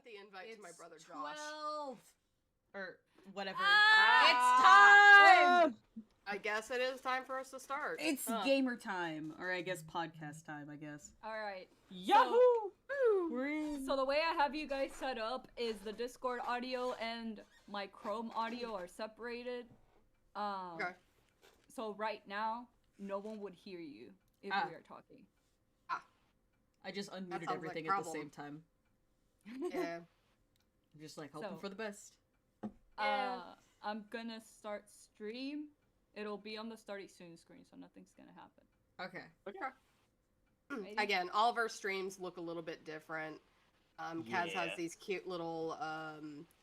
the invite to my brother Josh. 12. Or whatever. It's time! I guess it is time for us to start. It's gamer time. Or I guess podcast time, I guess. Alright. Yahoo! So the way I have you guys set up is the Discord audio and my Chrome audio are separated. Okay. So right now, no one would hear you if we are talking. I just That unmuted sounds everything like at the problem. same time. Yeah. I'm just like hoping So- for the best. I'm gonna start stream. It'll be on the starting soon screen, so nothing's gonna happen. Okay. Again, all of our streams look a little bit different. Kaz Yeah. has these cute little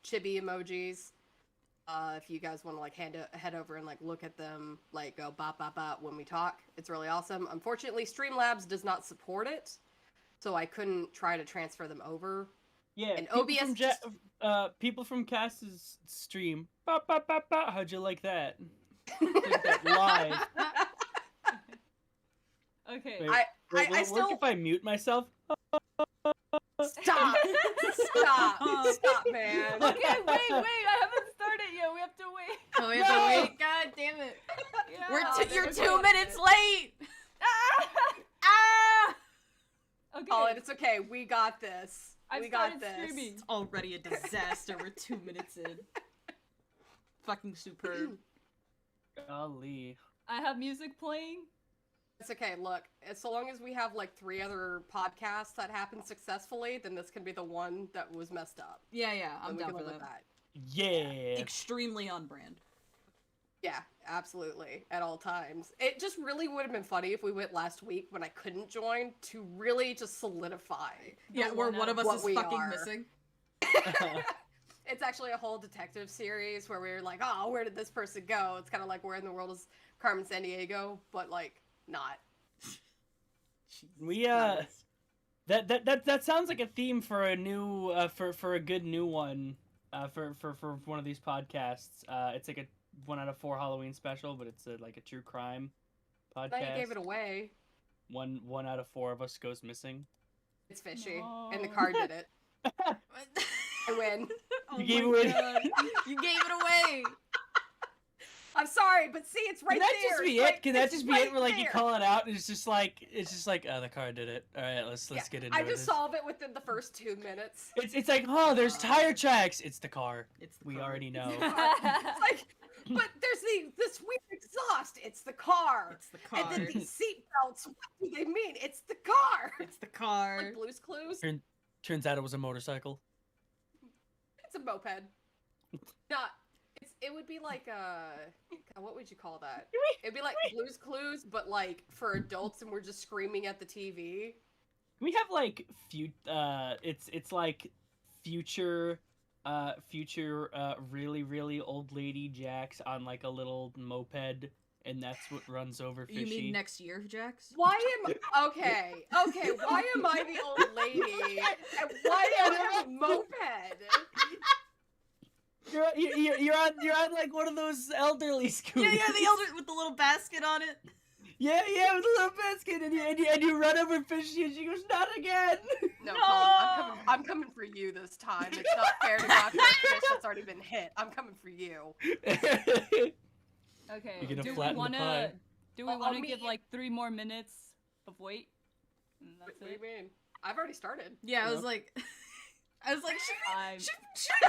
chibi emojis. If you guys want to like head over and like look at them, like go bop bop bop when we talk, it's really awesome. Unfortunately, Streamlabs does not support it, so I couldn't try to transfer them over. Yeah, And people OBS from just- people from Cass's stream. Ba, ba, ba, ba. How'd you like that? Like that live. Okay. I Wait, will it work still- if I mute myself? Stop! Stop, man! Okay, wait, I haven't started yet. We have to wait. Oh, we have to wait. God damn it. Yeah. You're there's 2 no minutes late! Ah! Ah! Okay. Colin, it's okay. We got this. I've We got started this. streaming. It's already a disaster. We're 2 minutes in. Fucking superb. Golly. I have music playing. It's okay. Look, so long as we have like 3 other podcasts that happen successfully, then this can be the one that was messed up. Yeah, I'm And we down can for live with that. Yeah. Extremely on brand. Yeah, absolutely. At all times. It just really would have been funny if we went last week when I couldn't join to really just solidify. Yeah, where one of us what is we fucking are. missing. It's actually a whole detective series where we're like, oh, where did this person go? It's kind of like Where in the World is Carmen Sandiego, but like not. We Not that sounds like a theme for a new for a good new one for one of these podcasts. It's like a 1 out of 4 Halloween special, but it's like a true crime podcast. Now you gave it away. One out of 4 of us goes missing. It's fishy, No. and the car did it. I win. Oh You gave my away- God. You gave it away. I'm sorry, but see, it's right Can that there. just be It's it? Can that it's just be right it? Where like you there. call it out, and it's just like oh, the car did it. All right, let's Yeah, get into I it. just solve it within the first 2 minutes. It's like oh, there's tire tracks. It's the car. It's the We car. already know. It's like, but there's this weird exhaust. It's the car. It's the car. And then these seat belts. What do they mean? It's the car. It's the car. Like Blue's Clues. Turns out it was a motorcycle. It's a moped. Not. It would be like God, what would you call that? It'd be like Blue's Clues, but like for adults, and we're just screaming at the TV. We have like it's like future really old lady Jax on like a little moped, and that's what runs over Fishy. You mean next year, Jax? Why am okay? Why am I the old lady? And why do I have a moped? You're on like one of those elderly scooters. Yeah, the elder with the little basket on it. Yeah, with a little basket, and you run over Fishy, and she goes, "Not again!" No, Colin, I'm coming for you this time. It's not fair to go after a fish that's already been hit. I'm coming for you. Okay. You're gonna do we flatten the wanna pie. I'll wanna meet give you- like 3 more minutes of wait? And What that's do you it. mean? I've already started. Yeah, I Yeah. was like, I'm- shouldn't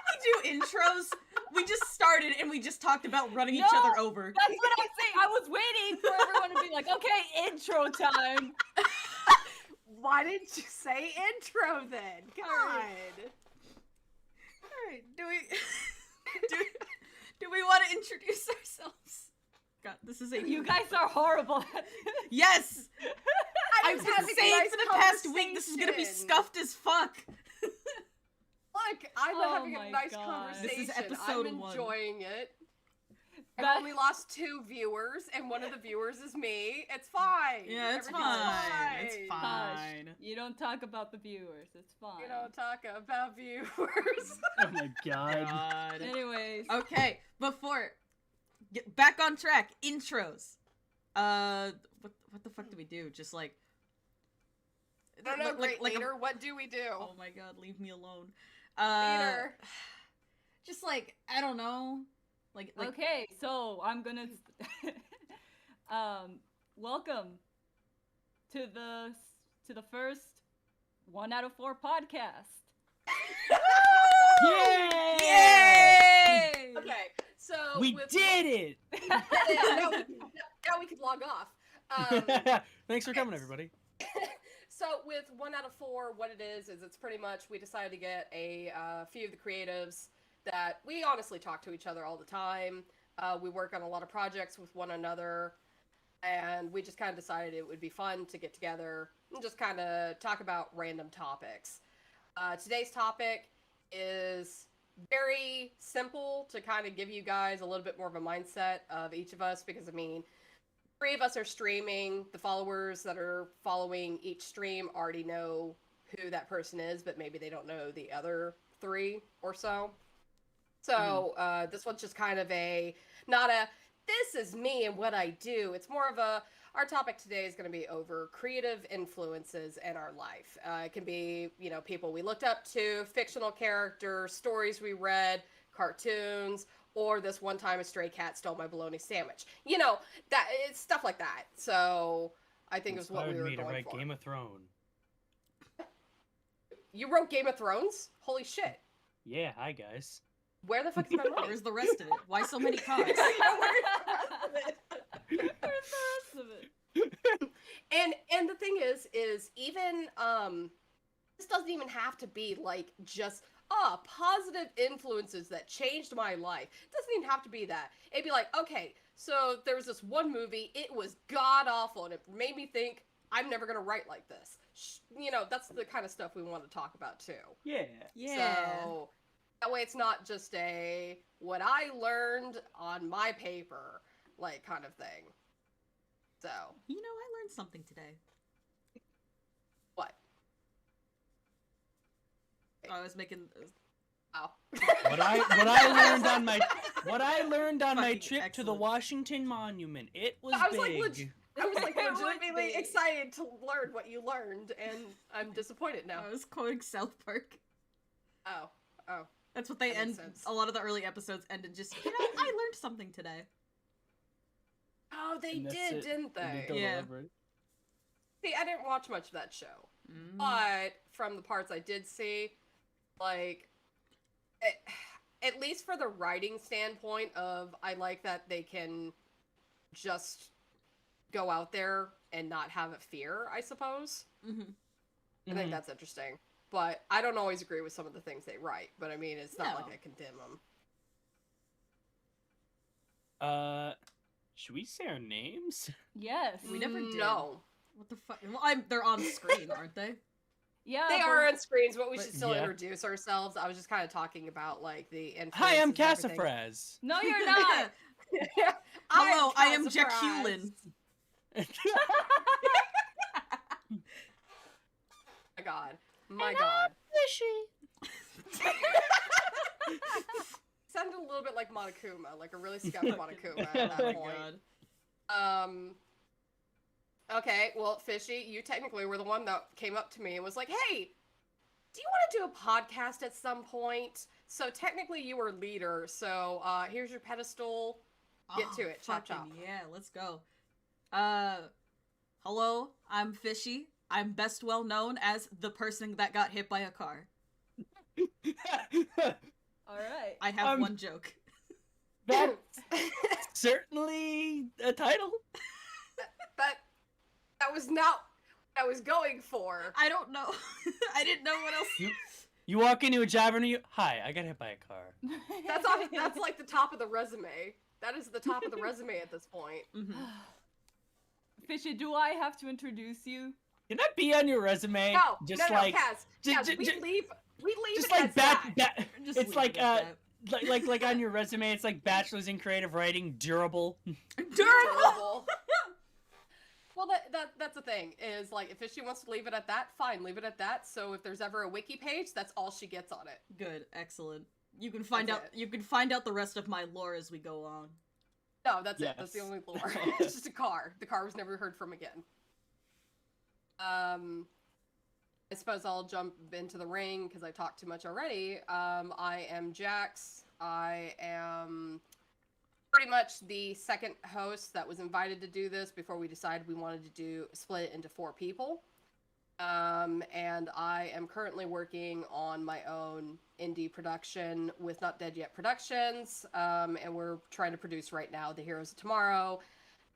we do intros? We just started and we just talked about running each No! other over. That's what I'm saying. I was waiting for everyone to be like, okay, intro time. Why didn't you say intro then? God. Alright, do we want to introduce ourselves? God, this is a You guys are horrible. Yes! I I've was been having a saying nice for the past week this is gonna be conversation. scuffed as fuck. Look, I'm Oh having my a nice God. conversation. This is episode I'm 1. enjoying it. I've That- only lost 2 viewers, and one of the viewers is me. It's fine. Yeah, it's Everything's fine. It's Hush. fine. You don't talk about the viewers. It's fine. You don't talk about viewers. Oh my god. God. Anyways. Okay, before get back on track. Intros. What the fuck do we do? Just like I don't know, great like leader. What do we do? Oh my god, leave me alone. Leader. Just like I don't know, like Okay, so I'm gonna welcome to the first 1 out of 4 podcast. Yay! Yay! Okay, so We did it! now we could log off. Thanks for coming, everybody. So with 1 out of 4, what it is it's pretty much we decided to get a few of the creatives that we honestly talk to each other all the time. We work on a lot of projects with one another, and we just kind of decided it would be fun to get together and just kind of talk about random topics. Today's topic is very simple to kind of give you guys a little bit more of a mindset of each of us, because I mean, 3 of us are streaming. The followers that are following each stream already know who that person is, but maybe they don't know the other 3 or so. So this one's just kind of not a, this is me and what I do. It's more of our topic today is going to be over creative influences in our life. It can be, people we looked up to, fictional characters, stories we read, cartoons, or this one time a stray cat stole my bologna sandwich. That it's stuff like that. So I think it was what we were me to going write for. Game of Thrones. You wrote Game of Thrones? Holy shit. Yeah, hi guys. Where the fuck is my money? Where's the rest of it? Why so many cars? Where's the rest of it? And the thing is even this doesn't even have to be like just positive influences that changed my life. It doesn't even have to be that. It'd be like, okay, so there was this one movie, it was god awful, and it made me think I'm never gonna write like this. That's the kind of stuff we want to talk about too. Yeah. Yeah. So that way it's not just what I learned on my paper, like, kind of thing. So. I learned something today. What? I was making. Oh. What I learned on my Fucking trip to the excellent. Washington Monument. It was I was like, big. I was like It was legitimately big. excited to learn what you learned, and I'm disappointed now. I was quoting South Park. Oh. That's what they That end. makes sense. A lot of the early episodes ended just. I learned something today. Oh, they And that's did, it. didn't And they? don't Yeah. elaborate. See, I didn't watch much of that show, Mm. but from the parts I did see, like, at least for the writing standpoint of, I like that they can just go out there and not have a fear, I suppose. Mhm. I think that's interesting. But I don't always agree with some of the things they write, but I mean, it's not No. like I condemn them. Should we say our names? Yes. We never did. No. What the fuck? Well, they're on screen, aren't they? Yeah. They but- are on screens, but we but- should still Yeah. introduce ourselves. I was just kind of talking about, like, the influences. Hi, I'm and everything. Cassafraz. No, you're not. Hello, I am Cassafraz. Jack Hewlin. My God. My God. Sounded a little bit like Monokuma, like a really scuffed Monokuma at that Oh my point. god. Okay, well, Fishy, you technically were the one that came up to me and was like, hey, do you want to do a podcast at some point? So technically you were leader, so here's your pedestal. Get to it, chop, fucking chop. Yeah, let's go. Hello, I'm Fishy. I'm best well known as the person that got hit by a car. All right. I have one joke. That's certainly a title. That was not what I was going for. I don't know. I didn't know what else. You walk into a job interview. Hi, I got hit by a car. That's like the top of the resume. That is the top of the resume at this point. Mhm. Fishy, do I have to introduce you? Can that be on your resume? No, just no, like, Kaz, ju- Kaz, ju- we ju- leave just it like as that. Just it's leave like it at like on your resume, it's like bachelor's in creative writing, durable. that. Durable. Well, that's the thing, is like, if she wants to leave it at that, fine, leave it at that. So if there's ever a wiki page, that's all she gets on it. Good, excellent. You can find That's out. it. You can find out the rest of my lore as we go on. No, that's it. That's the Yes. only lore. It's just a car. The car was never heard from again. I suppose I'll jump into the ring because I talked too much already. I am Jax. I am pretty much the second host that was invited to do this before we decided we wanted to split it into 4 people. And I am currently working on my own indie production with Not Dead Yet Productions, and we're trying to produce right now The Heroes of Tomorrow.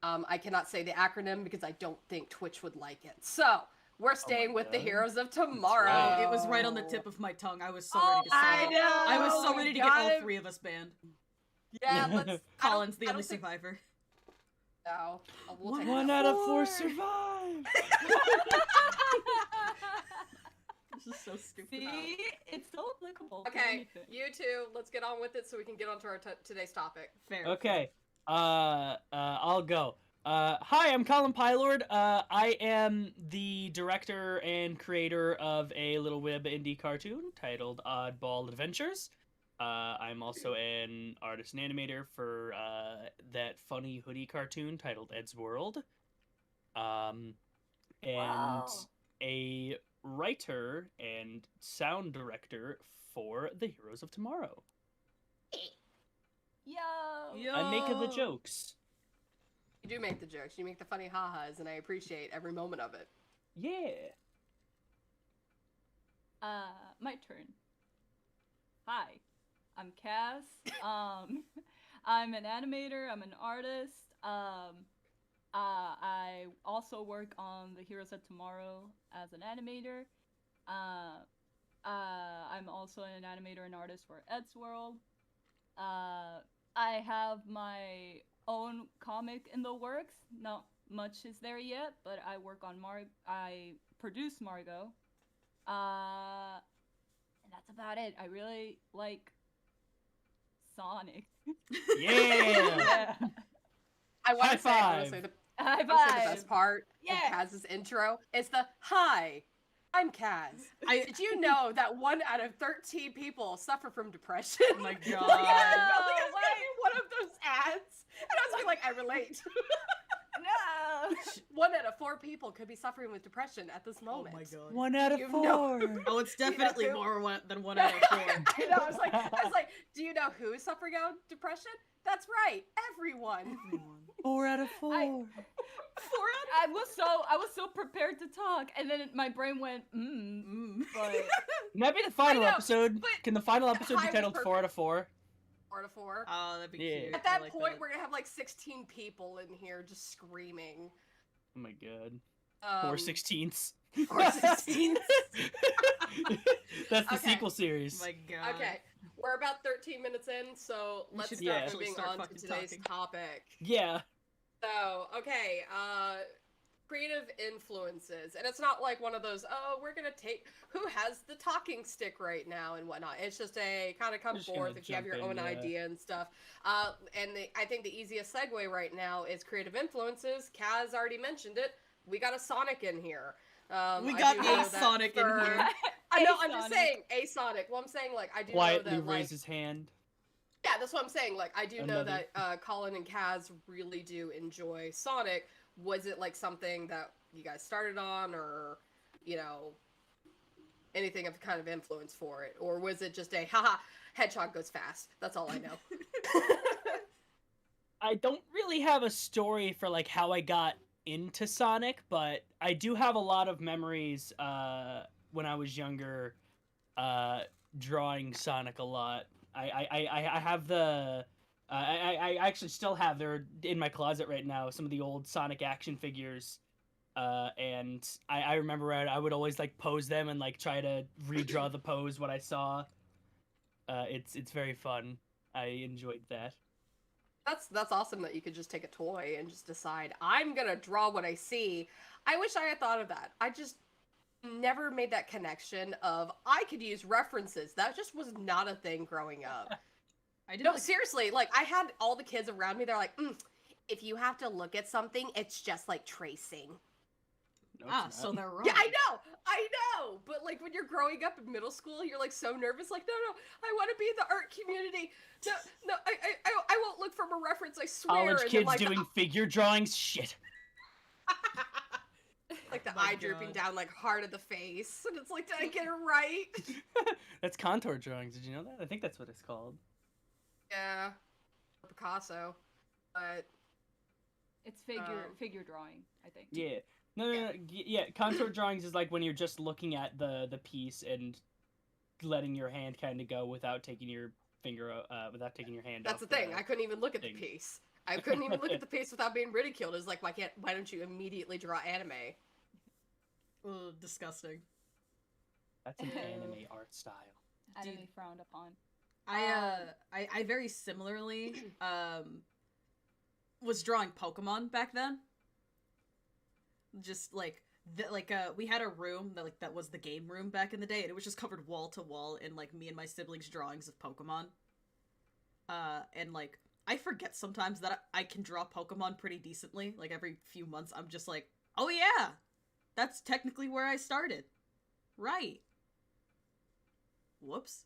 I cannot say the acronym because I don't think Twitch would like it. So, we're staying with The God. Heroes of Tomorrow. right. It was right on the tip of my tongue. I was so Oh, ready to say I it. know! I was so ready to get Got all him. 3 of us banned. Yeah, let's... Colin's the I only don't think- survivor. No, we'll take One it. out of 4 survive. This is so stupid. See, it's so applicable. to Okay, anything. you two, let's get on with it so we can get on to our today's topic. Fair. Okay. I'll go. Hi, I'm Colin Pylord. I am the director and creator of a little web indie cartoon titled Oddball Adventures. I'm also an artist and animator for that funny hoodie cartoon titled Ed's World. And Wow. a writer and sound director for The Heroes of Tomorrow. Yo. I make the jokes. You do make the jokes, you make the funny ha-has, and I appreciate every moment of it. Yeah. My turn. Hi, I'm Cass. I'm an animator. I'm an artist. I also work on The Heroes of Tomorrow as an animator. I'm also an animator and artist for Ed's World. I have my own comic in the works. Not much is there yet, but I work on I produce Margot. And that's about it. I really like Sonic. Yeah. I want High to say, I want five. to say the, High I wanna say the five. best part Yeah. of Kaz's intro is the hi, I'm Kaz. Did you know that 1 out of 13 people suffer from depression? Oh my Like, god. I felt like I was No, gonna be one of those ads, and I was like, I relate. No. 1 out of 4 people could be suffering with depression at this Oh moment. my god. 1 out of You 4. know- Oh, it's definitely You know more than 1 out of 4. I know. I was like, do you know who's suffering out of depression? That's right, everyone. Everyone. 4 out of 4. I was so prepared to talk, and then my brain went, but Can that be the final I know, episode? but Can the final episode be I was titled 4 out of 4? 4 to 4. Oh, that'd be Yeah. cute. At that I like point, that. we're gonna have like 16 people in here just screaming. Oh my god. 4 Um, 16ths. 4 16ths. That's the Okay. sequel series. Oh my god. Okay, we're about 13 minutes in, so We let's should start actually moving start on to fucking today's talking. topic. Yeah. So, okay, creative influences. And it's not like one of those, oh, we're gonna take who has the talking stick right now and whatnot. It's just a kind of come Just forth gonna if you have jump your in, own yeah. idea and stuff. I think the easiest segue right now is creative influences. Kaz already mentioned it. We got a Sonic in here. We I got do know a that Sonic in for- here. I know, A I'm just Sonic. saying a Sonic. Well, I'm saying like I do Quietly know that like raise his hand. yeah, that's what I'm saying. Like, I do know Another. that Colin and Kaz really do enjoy Sonic. Was it like something that you guys started on, or you know, anything of kind of influence for it, or was it just a haha hedgehog goes fast? That's all I know. I don't really have a story for like how I got into Sonic, but I do have a lot of memories when I was younger drawing Sonic a lot. I have the I actually still have, they're in my closet right now, some of the old Sonic action figures. And I remember I would always like pose them and like try to redraw the pose what I saw. It's very fun. I enjoyed that. That's awesome that you could just take a toy and just decide I'm gonna draw what I see. I wish I had thought of that. I just never made that connection of I could use references. That just was not a thing growing up. I did No, like, seriously, like I had all the kids around me. They're like, if you have to look at something, it's just like tracing. No, it's so not. they're wrong. Yeah, I know. But like when you're growing up in middle school, you're like so nervous. Like, no, I want to be in the art community. No, I won't look from a reference. I swear. College And then, kids like, doing figure drawings? Shit. like the Oh my eye drooping God. down like hard of the face, and it's like, did I get it right? That's contour drawings. Did you know that? I think that's what it's called. Yeah, Picasso, but It's Um, figure drawing, I think. Yeah. No. Yeah, contour drawings is like when you're just looking at the piece and letting your hand kind of go without taking your without taking your hand that's off. the thing. I couldn't even look at the thing. piece. I couldn't even look at the piece without being ridiculed. It's like, why don't you immediately draw anime? Ugh, disgusting. That's an anime art style. Anime Dude. frowned upon. I very similarly was drawing Pokemon back then. Just like we had a room that was the game room back in the day, and it was just covered wall to wall in like me and my siblings' drawings of Pokemon. And like I forget sometimes that I can draw Pokemon pretty decently. Like every few months, I'm just like, oh yeah, that's technically where I started. Right. Whoops.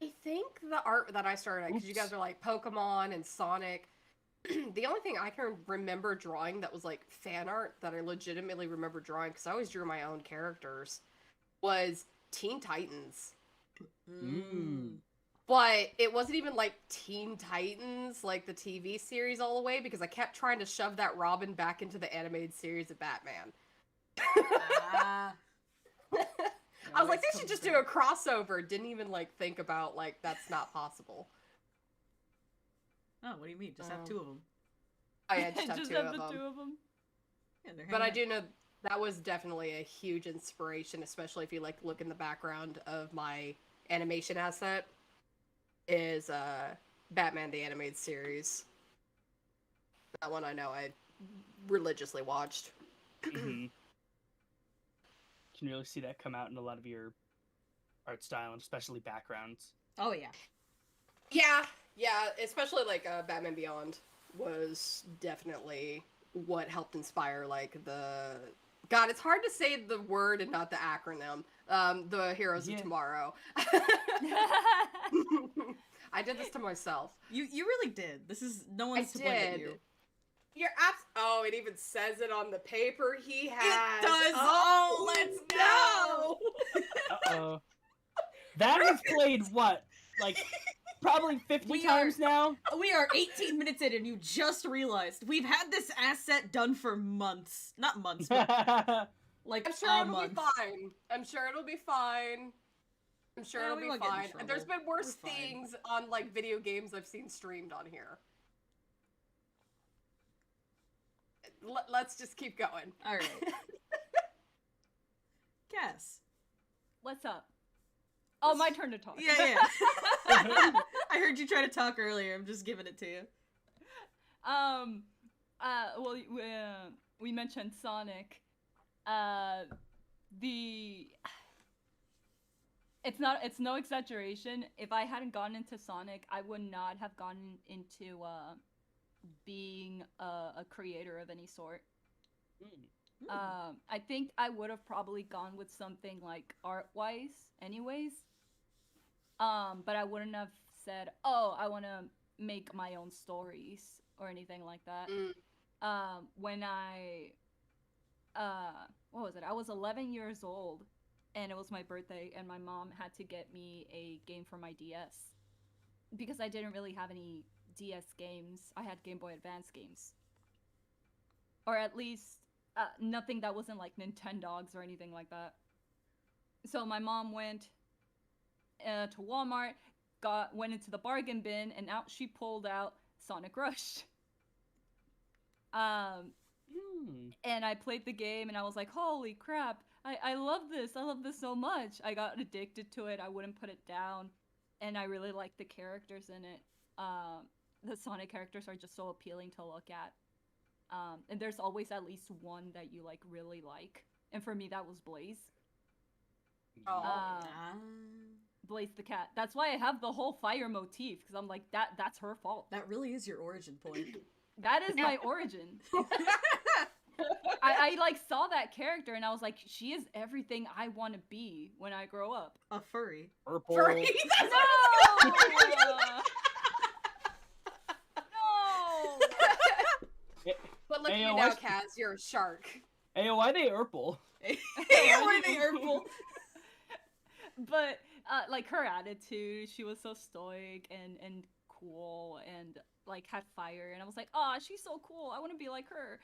I think the art that I started at, because you guys are like Pokemon and Sonic. The only thing I can remember drawing that was like fan art that I legitimately remember drawing, because I always drew my own characters, was Teen Titans. But it wasn't even like Teen Titans, like the TV series all the way, because I kept trying to shove that Robin back into the animated series of Batman. Ah. I was like, they should just do a crossover. Didn't even like think about like that's not possible. Oh, what do you mean? Just have two of them. Oh yeah, just have Just two have of the them. two of them. Yeah, they're But I hanging do know that was definitely a huge inspiration, especially if you like look in the background of my animation asset. Is Batman the Animated Series. That one I know I religiously watched. Mhm. Can really see that come out in a lot of your art style, and especially backgrounds. out. Oh yeah. Yeah, especially like Batman Beyond was definitely what helped inspire like the God, it's hard to say the word and not the acronym. The Heroes Yeah. of Tomorrow. I did this to myself. You really did. This is no one's to blame but you. You're oh, it even says it on the paper he has. does. Oh, Oh, let's no. go. Uh-oh. That was played, what? Like, probably 50 We times now? We are 18 minutes in and you just realized we've had this asset done for months. Not months, but like I'm sure a it'll month. be fine. I'm sure it'll be fine. I'm sure Yeah, it'll we be won't get in fine. trouble. There's been worse We're fine. things on like video games I've seen streamed on here. Let's just keep going. All right. Guess. What's up? Oh, my turn to talk. Yeah. I heard you try to talk earlier. I'm just giving it to you. Well, we mentioned Sonic. It's no exaggeration. If I hadn't gone into Sonic, I would not have gone into being a creator of any sort. I think I would have probably gone with something like art-wise anyways. But I wouldn't have said, oh, I want to make my own stories or anything like that. When what was it? I was 11 years old and it was my birthday and my mom had to get me a game for my DS because I didn't really have any DS games. I had Game Boy Advance games. Or at least nothing that wasn't like Nintendogs or anything like that. So my mom went to Walmart, went into the bargain bin, and out she pulled out Sonic Rush. And I played the game, and I was like, holy crap, I love this. I love this so much. I got addicted to it. I wouldn't put it down. And I really liked the characters in it. The Sonic characters are just so appealing to look at. And there's always at least one that you like really like. And for me, that was Blaze. Blaze the cat. That's why I have the whole fire motif, because I'm like, that's her fault. That really is your origin point. That is my origin. I like saw that character and I was like, she is everything I want to be when I grow up. A furry. Purple. Furry. No! No! But look at Hey, you now, what's- Kaz. You're a shark. Hey, why they Urple? Why they Urple? But like her attitude, she was so stoic and cool and like had fire, and I was like, oh, she's so cool. I want to be like her.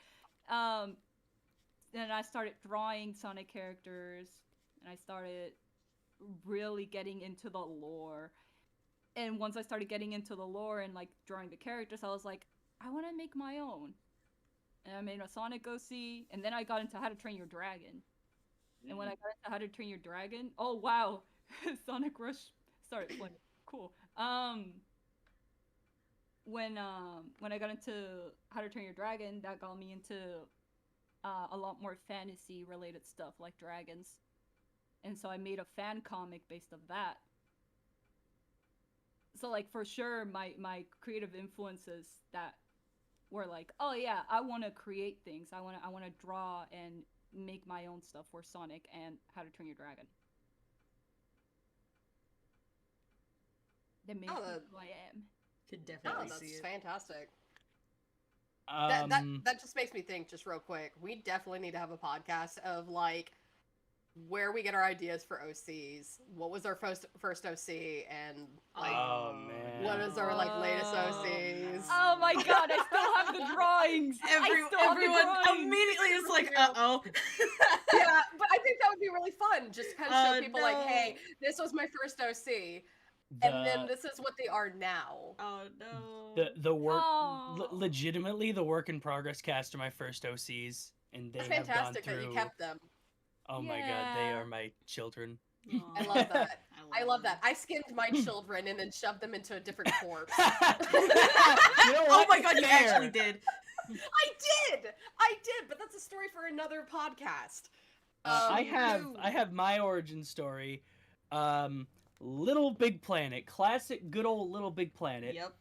Then I started drawing Sonic characters, and I started really getting into the lore. And once I started getting into the lore and like drawing the characters, I was like, I want to make my own. And I made a Sonic OC, and then I got into How to Train Your Dragon. And when I got into How to Train Your Dragon, oh wow, Sonic Rush started playing. Cool. When I got into How to Train Your Dragon, that got me into a lot more fantasy related stuff like dragons. And so I made a fan comic based on that. So like for sure my creative influences that were like, oh yeah, I want to create things. I want to draw and make my own stuff for Sonic and How to Train Your Dragon. That makes me who I am. Could No, definitely that's see it. fantastic. Um, That just makes me think, just real quick, we definitely need to have a podcast of like where we get our ideas for OCs. What was our first OC, and like Oh, man. what is our like latest OCs? Oh my god, I still have the drawings. Everyone immediately is like, uh-oh. Yeah, but I think that would be really fun. Just kind of show Oh, people like, no. hey, this was my first OC, and then this is what they are now. Oh no. the work Oh. legitimately the work in progress cast are my first OCs, and they It's have gone fantastic that through. you kept them. Oh my god, they Yeah. are my children. I love that. I love that. I skinned my children and then shoved them into a different corpse. You know Oh what? my god, you Fair. actually did. I did, but that's a story for another podcast. I no. have my origin story. Little Big Planet, classic, good old Little Big Planet. Yep.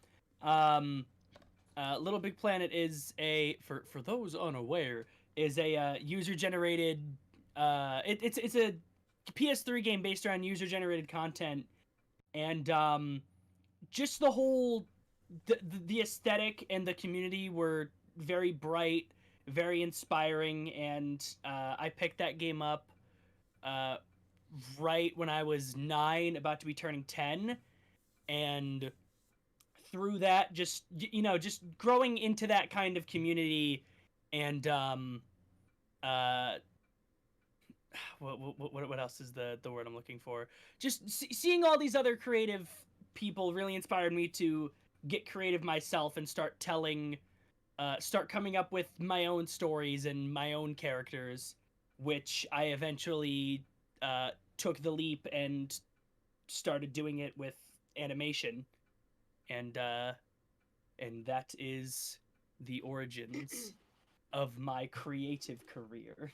Little Big Planet is for those unaware, is a user generated. It's a PS3 game based around user generated content, and just the whole the aesthetic and the community were very bright, very inspiring, and I picked that game up right when I was 9, about to be turning 10, and through that, just just growing into that kind of community, and what else is the word I'm looking for? Just seeing all these other creative people really inspired me to get creative myself and start coming up with my own stories and my own characters, which I eventually took the leap and started doing it with animation, and that is the origins of my creative career.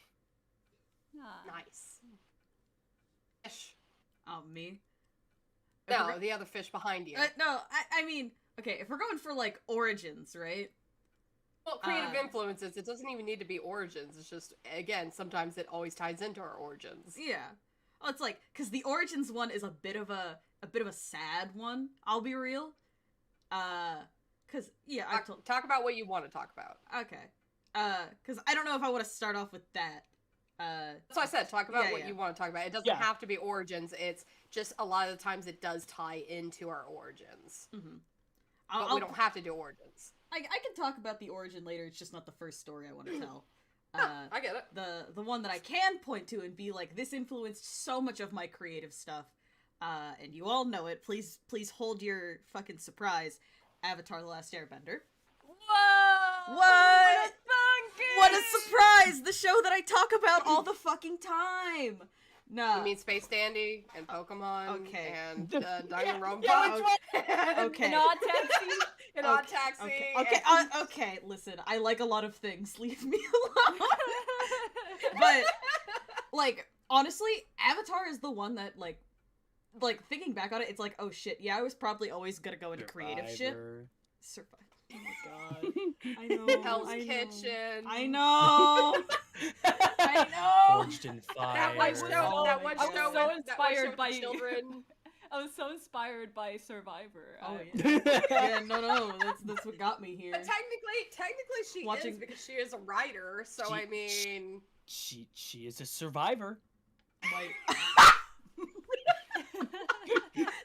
Ah. Nice. Fish. Oh, me? No, the other fish behind you. No, I mean, okay, if we're going for, like, origins, right? Well, creative influences, it doesn't even need to be origins. It's just, again, sometimes it always ties into our origins. Yeah. Well, it's like, because the origins one is a bit of a sad one, I'll be real. Because, yeah, Talk about what you want to talk about. Okay. Because I don't know if I want to start off with that. That's what I said. Talk about what yeah. you want to talk about. It doesn't Yeah. have to be origins. It's just a lot of the times it does tie into our origins. Mm-hmm. But we don't have to do origins. I can talk about the origin later. It's just not the first story I want to tell. I get it. The one that I can point to and be like, this influenced so much of my creative stuff, and you all know it. Please hold your fucking surprise. Avatar: The Last Airbender. Whoa! What? What a Funky! surprise! The show that I talk about all the fucking time. No. You mean Space Dandy and Pokemon Okay. and Danganronpa? yeah, Okay. An odd taxi. And Odd Taxi. Okay. Okay. Listen, I like a lot of things. Leave me alone. But like, honestly, Avatar is the one that like thinking back on it, it's like, oh shit, yeah, I was probably always gonna go into creative shit. Survive. Oh my god. I know. Hell's I know. Kitchen. I know. I know. Forged in fire. That one show. Oh That my one God. show. I'm so with- that one inspired show with by- children. I was so inspired by Survivor. Oh I- yeah. Yeah, no, that's what got me here. But technically she Watching- is because she is a writer. So She- I mean, she is a survivor.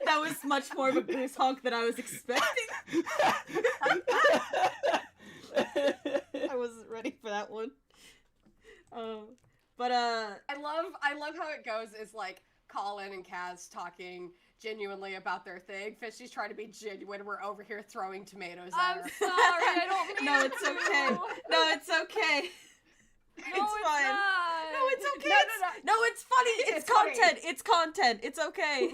That was much more of a goose honk than I was expecting. I wasn't ready for that one. But I love how it goes. Is like Colin and Kaz talking genuinely about their thing. Fishy's trying to be genuine. We're over here throwing tomatoes at I'm her. sorry, I don't mean no, to. it's okay. No, it's okay. No, It's fine. Not. No, it's okay. No, No, it's funny. It's It's funny. content. It's content. It's okay.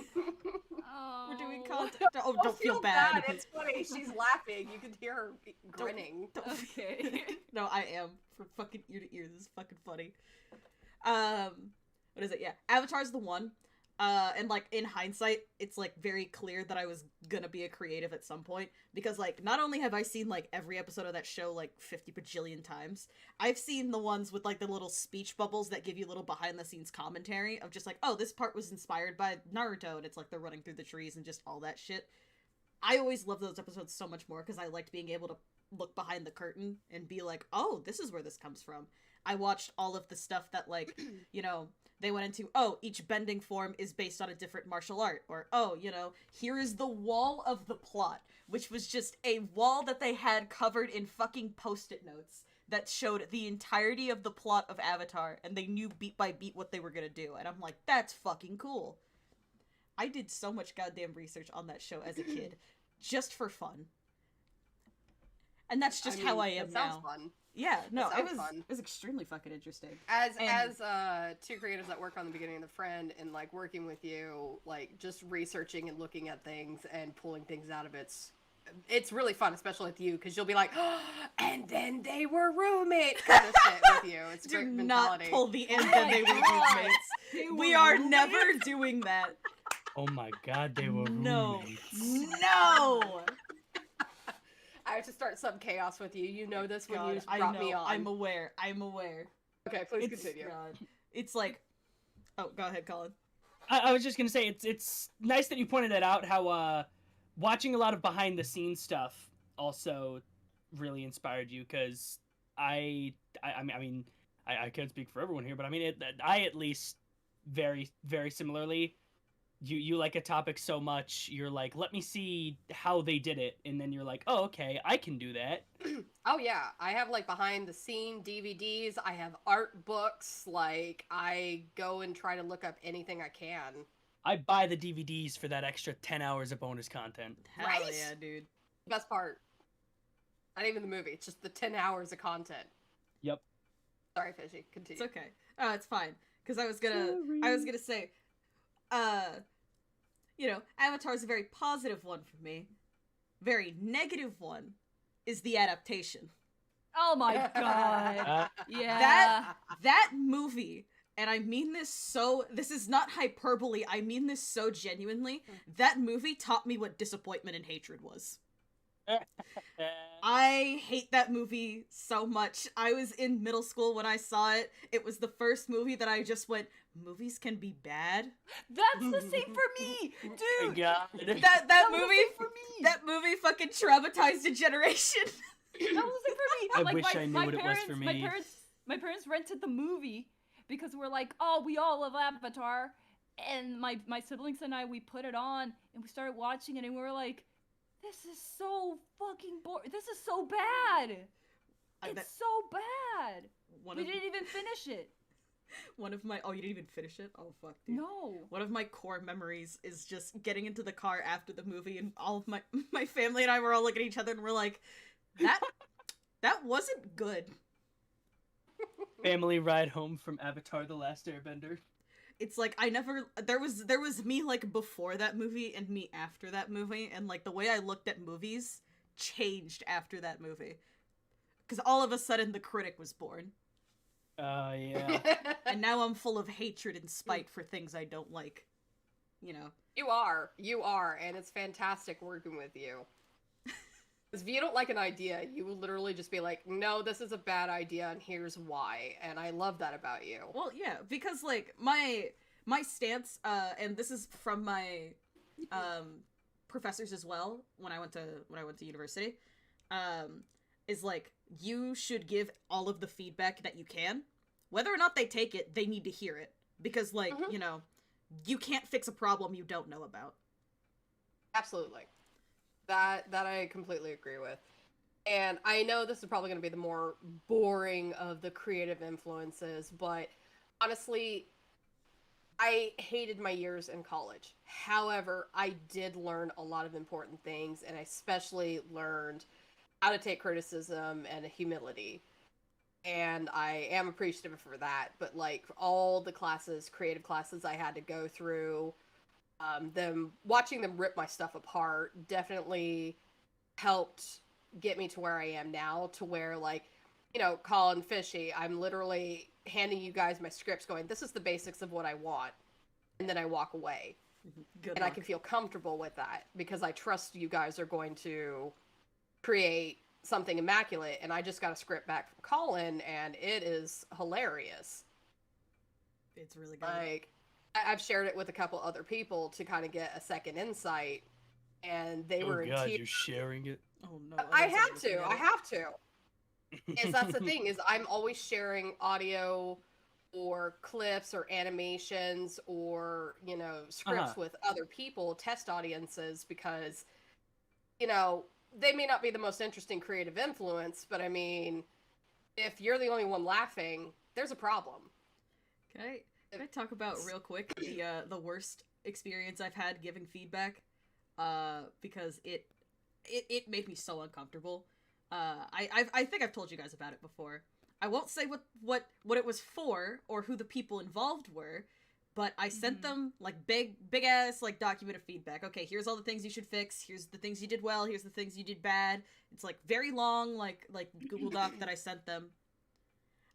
Oh. We're doing content. Oh, don't feel bad. bad. It's funny. She's laughing. You can hear her grinning. Okay. No, I am from fucking ear to ear. This is fucking funny. What is it? Yeah, Avatar's the one. And like in hindsight, it's like very clear that I was gonna be a creative at some point because like not only have I seen like every episode of that show like 50 bajillion times, I've seen the ones with like the little speech bubbles that give you little behind the scenes commentary of just like, oh, this part was inspired by Naruto, and it's like they're running through the trees and just all that shit. I always love those episodes so much more because I liked being able to look behind the curtain and be like, oh, this is where this comes from. I watched all of the stuff that like, you know, they went into, oh, each bending form is based on a different martial art, or, oh, you know, here is the wall of the plot, which was just a wall that they had covered in fucking post-it notes that showed the entirety of the plot of Avatar, and they knew beat by beat what they were gonna do, and I'm like, that's fucking cool. I did so much goddamn research on that show as a kid, just for fun. And that's just how I am it sounds now. Fun. Yeah, no, That it sounds was fun. it was extremely fucking interesting. As And- two creatives that work on the beginning of the friend and like working with you, like just researching and looking at things and pulling things out of it's really fun, especially with you, because you'll be like, oh, and then they were roommates kind of shit with you. It's a Do great not mentality. pull the end Oh that my they were God. roommates. They We were are roommates? never doing that. Oh my god, they were No. roommates. No! I have to start some chaos with you. You know this when God, you I brought know. me on. I'm aware. I'm aware. Okay, please It's, continue. God. It's like... Oh, go ahead, Colin. I was just gonna say it's nice that you pointed that out. How watching a lot of behind the scenes stuff also really inspired you, because I mean I can't speak for everyone here, but I mean I at least very similarly. You like a topic so much, you're like, let me see how they did it, and then you're like, oh, okay, I can do that. Oh yeah, I have like behind the scene DVDs. I have art books. Like I go and try to look up anything I can. I buy the DVDs for that extra 10 hours of bonus content. Hell Right? yeah, dude. Best part. Not even the movie. It's just the 10 hours of content. Yep. Sorry, Fishy. Continue. It's okay. Oh, it's fine. Because I was gonna say, you know, Avatar's a very positive one for me. Very negative one is the adaptation. Oh my god. Uh, Yeah. That movie, and I mean this is not hyperbole, I mean this so genuinely, that movie taught me what disappointment and hatred was. I hate that movie so much. I was in middle school when I saw it. It was the first movie that I just went, movies can be bad? That's the same for me, my dude. God. That That was the movie same for me. that movie fucking traumatized a generation. That was it for me. I Like, wish my, I knew my what it was parents, for My me. parents rented the movie because we're like, oh, we all love Avatar, and my siblings and I, we put it on and we started watching it, and we were like, this is so fucking boring. This is so bad. It's so bad. One We of didn't even finish it. my oh, you didn't even finish it? Oh fuck, dude. No. One of my core memories is just getting into the car after the movie, and all of my family and I were all looking at each other and we're like, that wasn't good. Family ride home from Avatar: The Last Airbender. It's like there was me like before that movie and me after that movie, and like the way I looked at movies changed after that movie. Because all of a sudden the critic was born. Yeah. And now I'm full of hatred and spite for things I don't like. You know. You are, and it's fantastic working with you. Because if you don't like an idea, you will literally just be like, no, this is a bad idea, and here's why. And I love that about you. Well, yeah, because like my stance, and this is from my professors as well when I went to university, is like you should give all of the feedback that you can, Whether or not they take it, they need to hear it. Because, like, Mhm. you know, you can't fix a problem you don't know about. Absolutely. That I completely agree with. And I know this is probably going to be the more boring of the creative influences, but honestly, I hated my years in college. However, I did learn a lot of important things, and I especially learned how to take criticism and humility. And I am appreciative for that. But like all the classes, creative classes I had to go through, them watching them rip my stuff apart definitely helped get me to where I am now, to where like, you know, Colin Fishy, I'm literally handing you guys my scripts going, this is the basics of what I want. And then I walk away. Good And I luck. can feel comfortable with that because I trust you guys are going to create something immaculate. And I just got a script back from Colin and it is hilarious. It's really good. Like, I've shared it with a couple other people to kind of get a second insight. And they were in tears. you're sharing it. Oh no. I others are have looking to. at I it. have to. Is that's the thing, is I'm always sharing audio or clips or animations or, you know, scripts Uh-huh. with other people, test audiences, because, you know, they may not be the most interesting creative influence, but I mean, if you're the only one laughing, there's a problem. Can I talk about real quick the worst experience I've had giving feedback? Because it made me so uncomfortable. I think I've told you guys about it before. I won't say what it was for or who the people involved were, but I sent them like big ass like document of feedback. Okay, here's all the things you should fix. Here's the things you did well. Here's the things you did bad. It's like very long like Google Doc that I sent them.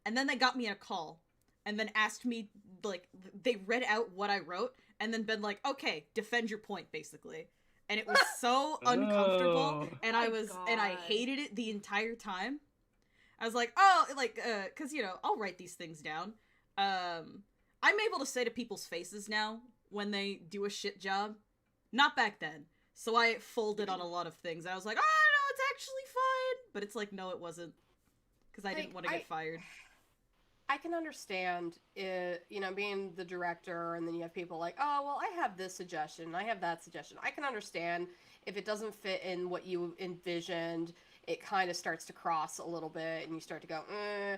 And then they got me in a call and then asked me, like, they read out what I wrote and then been like, okay, defend your point, basically. And it was so uncomfortable, Oh. and My I God. hated it the entire time. I was like, oh, like, cause, you know, I'll write these things down. I'm able to say to people's faces now when they do a shit job. Not back then. So I folded on a lot of things. I was like, oh, no, it's actually fine. But it's like, no, it wasn't. Because I didn't Like, want to get fired. I can understand it, you know, being the director, and then you have people like, oh, well, I have this suggestion, I have that suggestion. I can understand if it doesn't fit in what you envisioned, it kind of starts to cross a little bit, and you start to go, eh.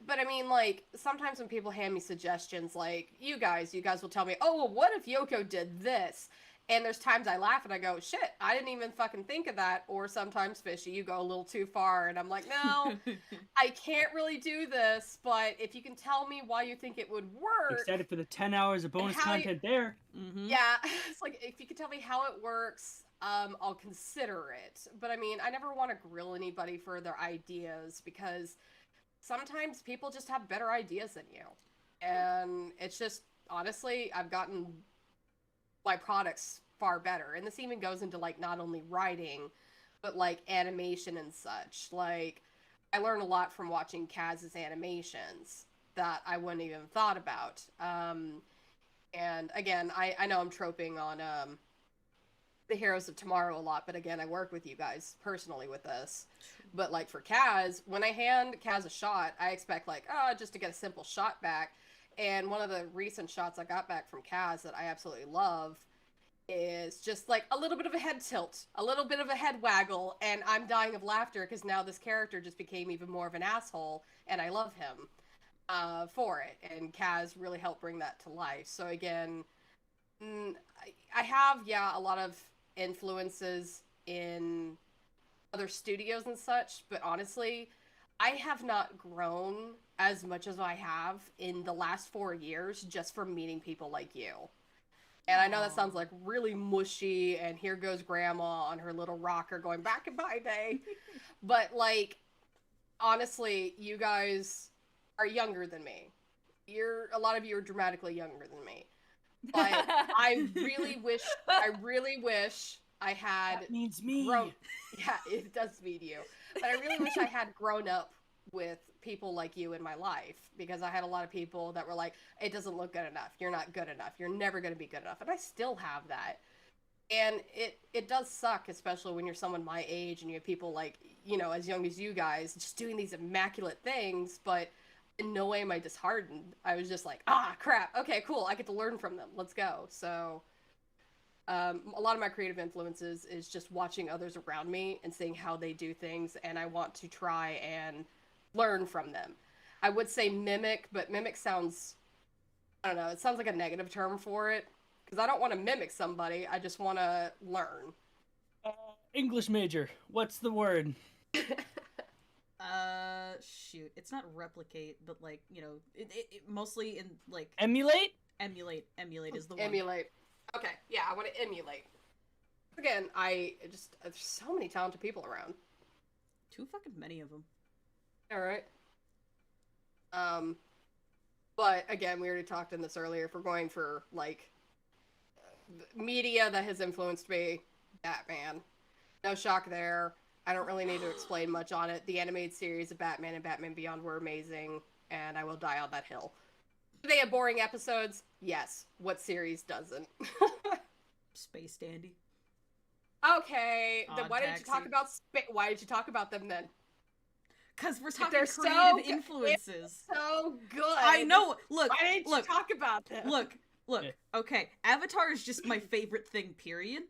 But I mean, like, sometimes when people hand me suggestions, like, you guys will tell me, oh, well, what if Yoko did this? And there's times I laugh and I go, shit, I didn't even fucking think of that. Or sometimes, Fishy, you go a little too far, and I'm like, no, I can't really do this, but if you can tell me why you think it would work. Excited for the 10 hours of bonus how you- content there. Mm-hmm. Yeah, it's like, if you can tell me how it works, I'll consider it. But I mean, I never want to grill anybody for their ideas, because sometimes people just have better ideas than you. And it's just, honestly, I've gotten my products far better. And this even goes into like not only writing, but like animation and such. Like, I learned a lot from watching Kaz's animations that I wouldn't even thought about. And again, I know I'm troping on the Heroes of Tomorrow a lot, but again, I work with you guys personally with this. But like for Kaz, when I hand Kaz a shot, I expect like, oh, just to get a simple shot back. And one of the recent shots I got back from Kaz that I absolutely love is just like a little bit of a head tilt, a little bit of a head waggle, and I'm dying of laughter because now this character just became even more of an asshole, and I love him for it. And Kaz really helped bring that to life. So again, I have, yeah, a lot of influences in other studios and such, but honestly, I have not grown as much as I have in the last 4 years just from meeting people like you. And I know that sounds like really mushy, and here goes grandma on her little rocker going back in my day. But like, honestly, you guys are younger than me. A lot of you are dramatically younger than me. But I really wish I had That means me. grown. Yeah, it does mean you. But I really wish I had grown up with people like you in my life, because I had a lot of people that were like, it doesn't look good enough, you're not good enough, you're never going to be good enough. And I still have that. And it does suck, especially when you're someone my age and you have people like, you know, as young as you guys just doing these immaculate things. But in no way am I disheartened. I was just like, ah, crap. Okay, cool. I get to learn from them. Let's go. So, a lot of my creative influences is just watching others around me and seeing how they do things, and I want to try and learn from them. I would say mimic, but mimic sounds, I don't know, it sounds like a negative term for it. Because I don't want to mimic somebody, I just want to learn. English major. What's the word? Shoot. It's not replicate, but like, you know, it mostly in like Emulate? emulate is the one. Emulate. Okay, yeah, I want to emulate. Again, there's so many talented people around. Too fucking many of them. Alright. But again, we already talked in this earlier. If we're going for, like, media that has influenced me, Batman. No shock there. I don't really need to explain much on it. The animated series of Batman and Batman Beyond were amazing, and I will die on that hill. Do they have boring episodes? Yes. What series doesn't? Space Dandy. Okay, then Odd why didn't you talk Taxi. about why did you talk about them then? Because we're If talking they're creative so good- influences. So good. I know. Look, Why didn't look, you talk about them? look. Yeah. Okay, Avatar is just my favorite thing. Period.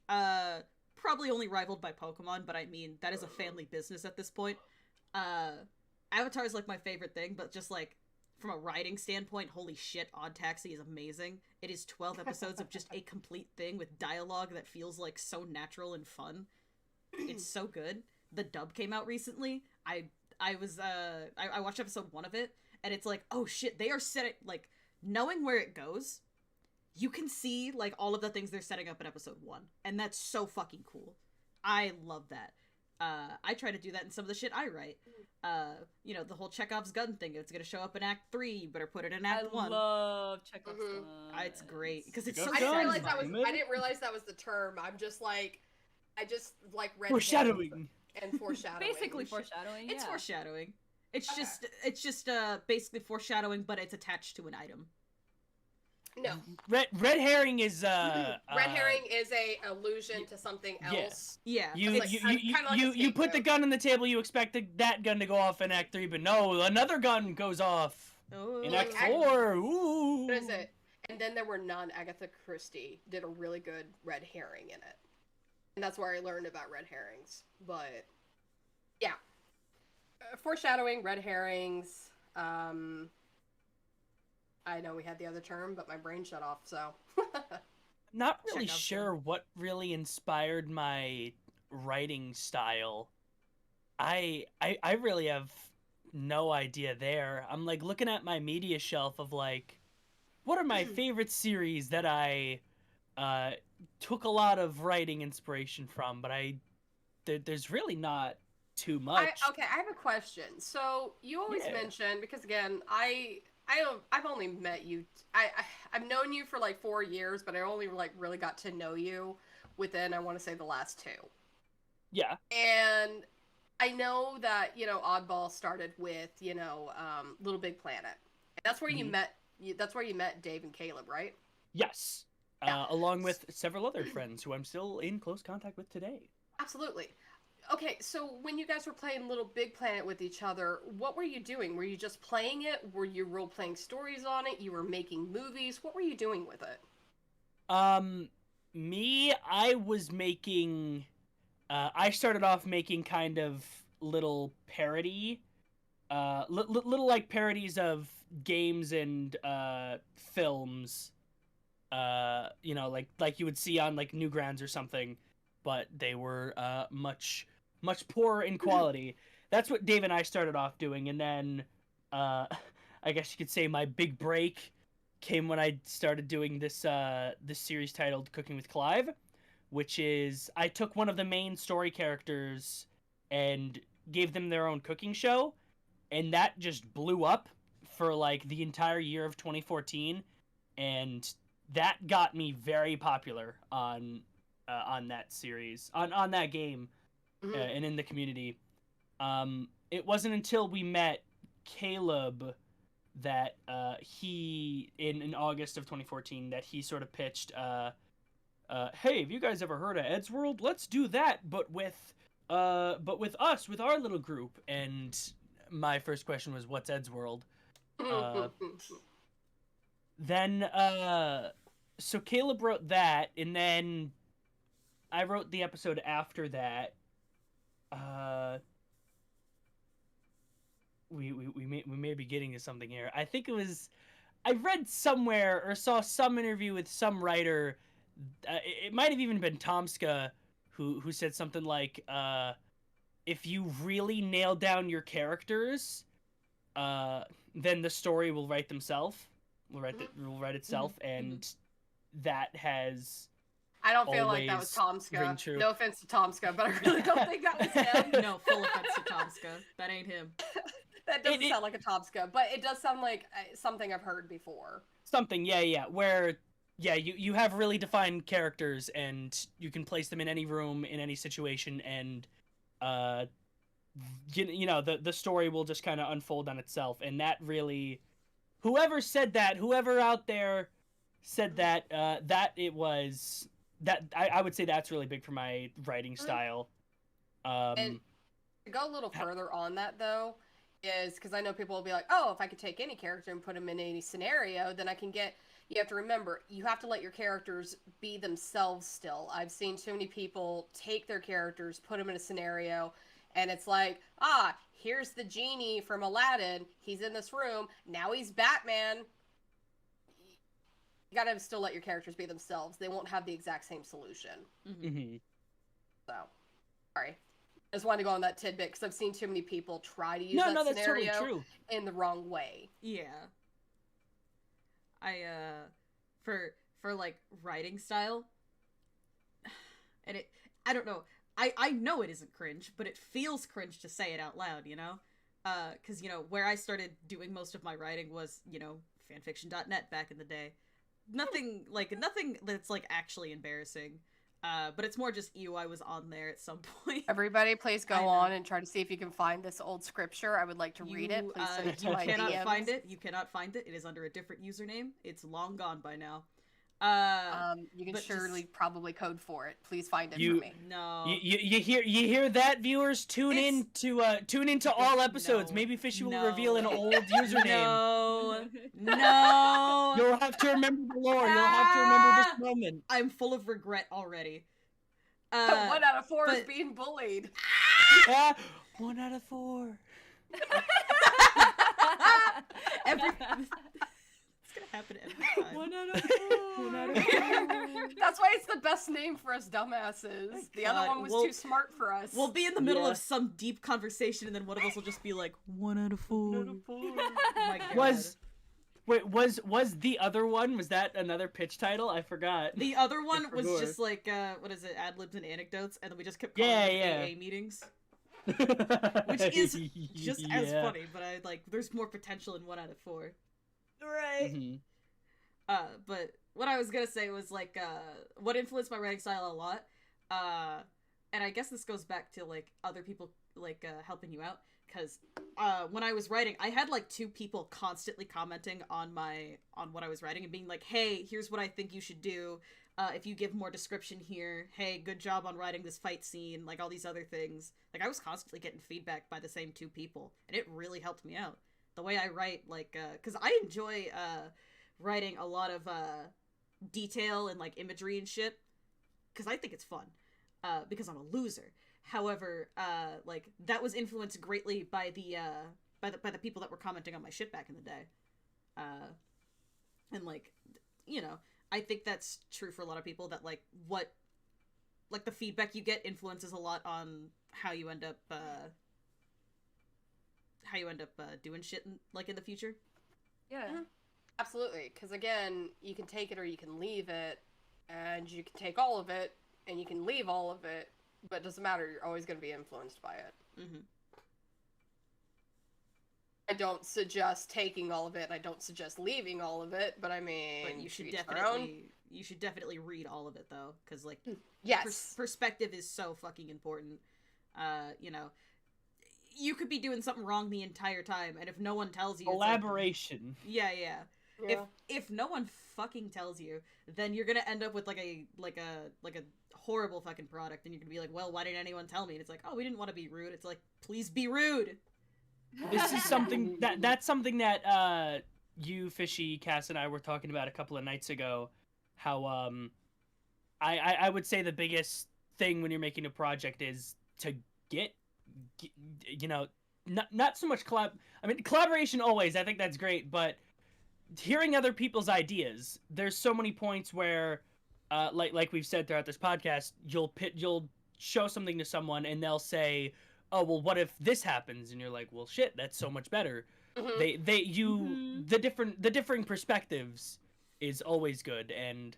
Probably only rivaled by Pokemon, but I mean that is a family business at this point. Avatar is like my favorite thing, but just like from a writing standpoint, holy shit, Odd Taxi is amazing. It is 12 episodes of just a complete thing with dialogue that feels like so natural and fun. It's so good. The dub came out recently. I watched episode 1 of it, and it's like, oh shit, they are setting, like, knowing where it goes, you can see like all of the things they're setting up in episode 1, and that's so fucking cool. I love that. I try to do that in some of the shit I write. You know, the whole Chekhov's gun thing. If it's gonna show up in Act 3, you better put it in Act 1. I love Chekhov's Mhm. gun. It's great because it's Go so I didn't Guns, realize that was. damn it. I didn't realize that was the term. I just like red Foreshadowing. and foreshadowing. Basically foreshadowing. It's yeah. foreshadowing. It's Okay. just basically foreshadowing, but it's attached to an item. No, Red herring is red herring is a allusion to something yeah. else. Yeah, You It's you like- you, kinda like you, a you put the scapegoat. gun on the table. You expect that gun to go off in Act 3, but no, another gun goes off oh, in Like Act Act- 4. Ooh. What is it? And then there were none. Agatha Christie did a really good red herring in it, and that's where I learned about red herrings. But yeah, foreshadowing, red herrings. I know we had the other term, but my brain shut off. So Not really Chekhov's sure what really inspired my writing style. I really have no idea there. I'm like looking at my media shelf of like, what are my favorite series that I took a lot of writing inspiration from, but there's really not too much. okay, I have a question. So you always Yeah. mention, because again, I've only met you. I've known you for like 4 years, but I only like really got to know you within, I want to say, the last 2. Yeah. And I know that, Oddball started with, Little Big Planet. And that's where you Mhm. met. That's where you met Dave and Caleb, right? Yes. Yeah. Along with several other friends who I'm still in close contact with today. Absolutely. Okay, so when you guys were playing Little Big Planet with each other, what were you doing? Were you just playing it? Were you role-playing stories on it? You were making movies? What were you doing with it? I was making, I started off making kind of little parody, little like parodies of games and films, like you would see on like Newgrounds or something, but they were much poorer in quality. That's what Dave and I started off doing, and then I guess you could say my big break came when I started doing this series titled Cooking with Clive, which is I took one of the main story characters and gave them their own cooking show, and that just blew up for like the entire year of 2014, and that got me very popular on that series, on that game, Mhm. and in the community. It wasn't until we met Caleb that he in August of 2014 that he sort of pitched, hey, have you guys ever heard of Ed's World? Let's do that, but with us, with our little group. And my first question was, what's Ed's world? Then, so Caleb wrote that, and then I wrote the episode after that. We may be getting to something here. I think it was, I read somewhere or saw some interview with some writer. It might have even been Tomska, who said something like, if you really nail down your characters, then the story will write themselves. Will write itself, and that has. I don't feel like that was ring true. Tomska. No offense to Tomska, but I really don't think that was him. No, full offense to Tomska. That ain't him. That doesn't sound like a Tomska, but it does sound like something I've heard before. Something, yeah. Where, you have really defined characters, and you can place them in any room, in any situation, and, the story will just kind of unfold on itself, and that really, whoever said that, whoever out there said that, I would say that's really big for my writing style. And to go a little further on that, though, is because I know people will be like, oh, if I could take any character and put them in any scenario, then I can get. You have to remember, you have to let your characters be themselves still. I've seen too many people take their characters, put them in a scenario, and it's like, here's the genie from Aladdin. He's in this room. Now he's Batman. You gotta still let your characters be themselves. They won't have the exact same solution. Mm-hmm. So, sorry. I just wanted to go on that tidbit because I've seen too many people try to use that scenario that's totally true. in the wrong way. Yeah. For like writing style, and I don't know. I know it isn't cringe, but it feels cringe to say it out loud, you know? Because, where I started doing most of my writing was, fanfiction.net back in the day. Nothing that's, like, actually embarrassing. But it's more just I was on there at some point. Everybody, please go on and try to see if you can find this old scripture. I would like to read it. Please send it to my cannot DMs. find it. You cannot find it. It is under a different username. It's long gone by now. You can surely probably code for it. Please find it for me. No. You hear that, viewers? Tune into all episodes. No. Maybe Fishy will reveal an old username. No. You'll have to remember the lore. You'll have to remember this moment. I'm full of regret already. 1 out of 4 is being bullied. 1 out of 4. It's gonna happen every time. 1 out of 4. 1 out of 4. That's why it's the best name for us dumbasses. The other one was too smart for us. We'll be in the middle of some deep conversation, and then one of us will just be like, 1 out of 4. 1 out of 4. Oh my God. Was the other one? Was that another pitch title? I forgot. The other one was just like what is it? Ad libs and anecdotes, and then we just kept calling it AA meetings, which is just as funny. But there's more potential in 1 out of 4. Right. Mm-hmm. But what I was gonna say was like what influenced my writing style a lot. And I guess this goes back to like other people like helping you out. Because when I was writing, I had like 2 people constantly commenting on what I was writing and being like, hey, here's what I think you should do. If you give more description here, hey, good job on writing this fight scene, like all these other things. Like I was constantly getting feedback by the same 2 people, and it really helped me out. The way I write, like, because I enjoy writing a lot of detail and like imagery and shit, because I think it's fun. Because I'm a loser. However, like that was influenced greatly by the people that were commenting on my shit back in the day, and like, I think that's true for a lot of people. That like the feedback you get influences a lot on how you end up doing shit in the future. Yeah. Mm-hmm. Absolutely, because again, you can take it or you can leave it, and you can take all of it and you can leave all of it. But it doesn't matter, you're always going to be influenced by it. Mm-hmm. I don't suggest taking all of it, and I don't suggest leaving all of it, but I mean, but you should definitely read all of it, though, because, like, yes, perspective is so fucking important. You could be doing something wrong the entire time, and if no one tells you... Elaboration. Yeah. If no one fucking tells you, then you're gonna end up with, like a horrible fucking product, and you're gonna be like, well, why didn't anyone tell me? And it's like, oh, we didn't want to be rude. It's like, please be rude. This is something that's something that you, Fishy, Cass, and I were talking about a couple of nights ago. How I would say the biggest thing when you're making a project is to get you know, not so much I mean, collaboration always. I think that's great, but hearing other people's ideas. There's so many points where, like we've said throughout this podcast, you'll show something to someone and they'll say, "Oh, well, what if this happens?" And you're like, "Well, shit, that's so much better." Mhm. The differing perspectives is always good, and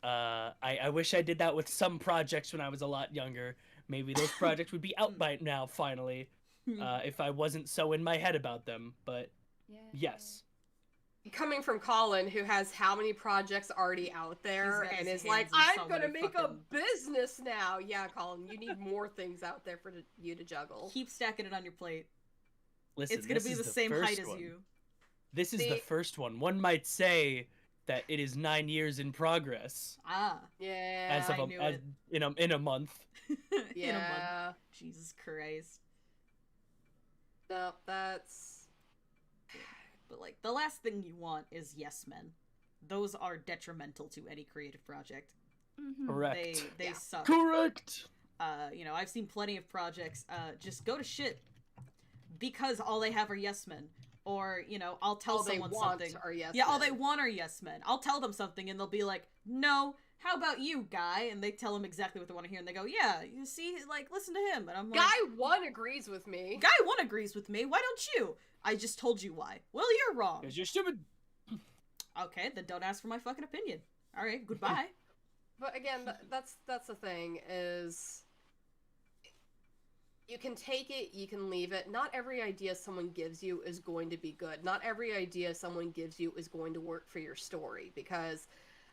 I wish I did that with some projects when I was a lot younger. Maybe those projects would be out by now, finally, if I wasn't so in my head about them. But Yeah. yes. Coming from Colin, who has how many projects already out there He's got and his is like, hands in so I'm gonna many make fucking- a business now. Yeah, Colin, you need more things out there for you to juggle. Keep stacking it on your plate. Listen, It's gonna this be is the same first height as one. you. This is the See- first one. One might say that it is 9 years in progress Ah. Yeah. as of I knew it. in a month. In a month. Yeah. Jesus Christ. No, that's. But like the last thing you want is yes men. Those are detrimental to any creative project. Mhm. Correct. They Yeah. suck. Correct. You know, I've seen plenty of projects just go to shit because all they have are yes men. Or, you know, I'll tell All they someone want something. are yes Yeah, all they men. want are yes men. I'll tell them something and they'll be like, "No, how about you, guy?" And they tell them exactly what they want to hear and they go, "Yeah, you see, like, listen to him." And I'm like, Guy 1 agrees with me. Guy 1 agrees with me. Why don't you? I just told you why. Well, you're wrong. Because you're stupid. Okay, then don't ask for my fucking opinion. All right, goodbye. But again, that's the thing is you can take it, you can leave it. Not every idea someone gives you is going to be good. Not every idea someone gives you is going to work for your story because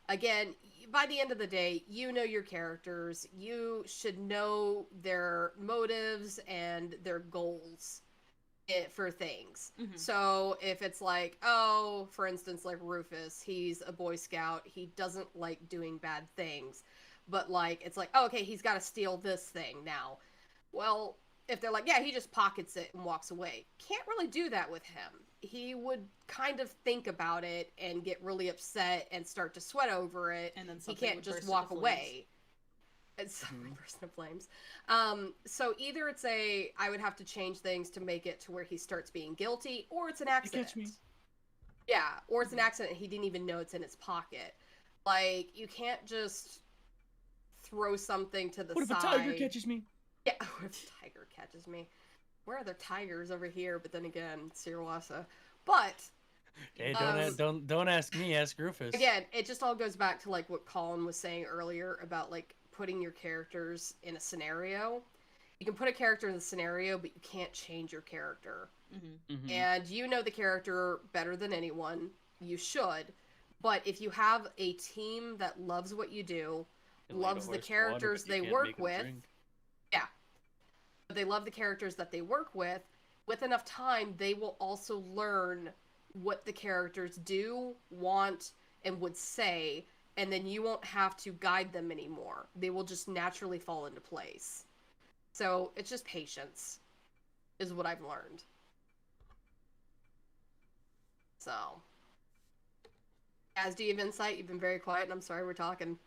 again, by the end of the day, you know your characters. You should know their motives and their goals for things. Mhm. So if it's like, oh, for instance, like Rufus, he's a Boy Scout. He doesn't like doing bad things. But like, it's like, oh, okay, he's got to steal this thing now. Well, if they're like, yeah, he just pockets it and walks away. Can't really do that with him. He would kind of think about it and get really upset and start to sweat over it. And then He something can't would just burst walk into flames. away. It's Mhm. burst into flames. So either it's I would have to change things to make it to where he starts being guilty, or it's an accident. catch me. Yeah, or it's an Mhm. accident. He didn't even know it's in his pocket. Like you can't just throw something to the What if a side. tiger catches me? Yeah, what if a tiger catches me? Where are there tigers over here? But then again, Sirwasa. But Hey, don't Um, ask me. Ask Rufus. again, it just all goes back to like what Colin was saying earlier about like putting your characters in a scenario. You can put a character in the scenario, but you can't change your character. Mhm. Mhm. And you know the character better than anyone. You should. But if you have a team that loves what you do, Can light a loves the horse water, characters but you they can't work make 'em with, drink. they love the characters that they work with enough time, they will also learn what the characters do, want, and would say, and then you won't have to guide them anymore. They will just naturally fall into place. So it's just patience, is what I've learned. So, as do you have insight? You've been very quiet, and I'm sorry we're talking.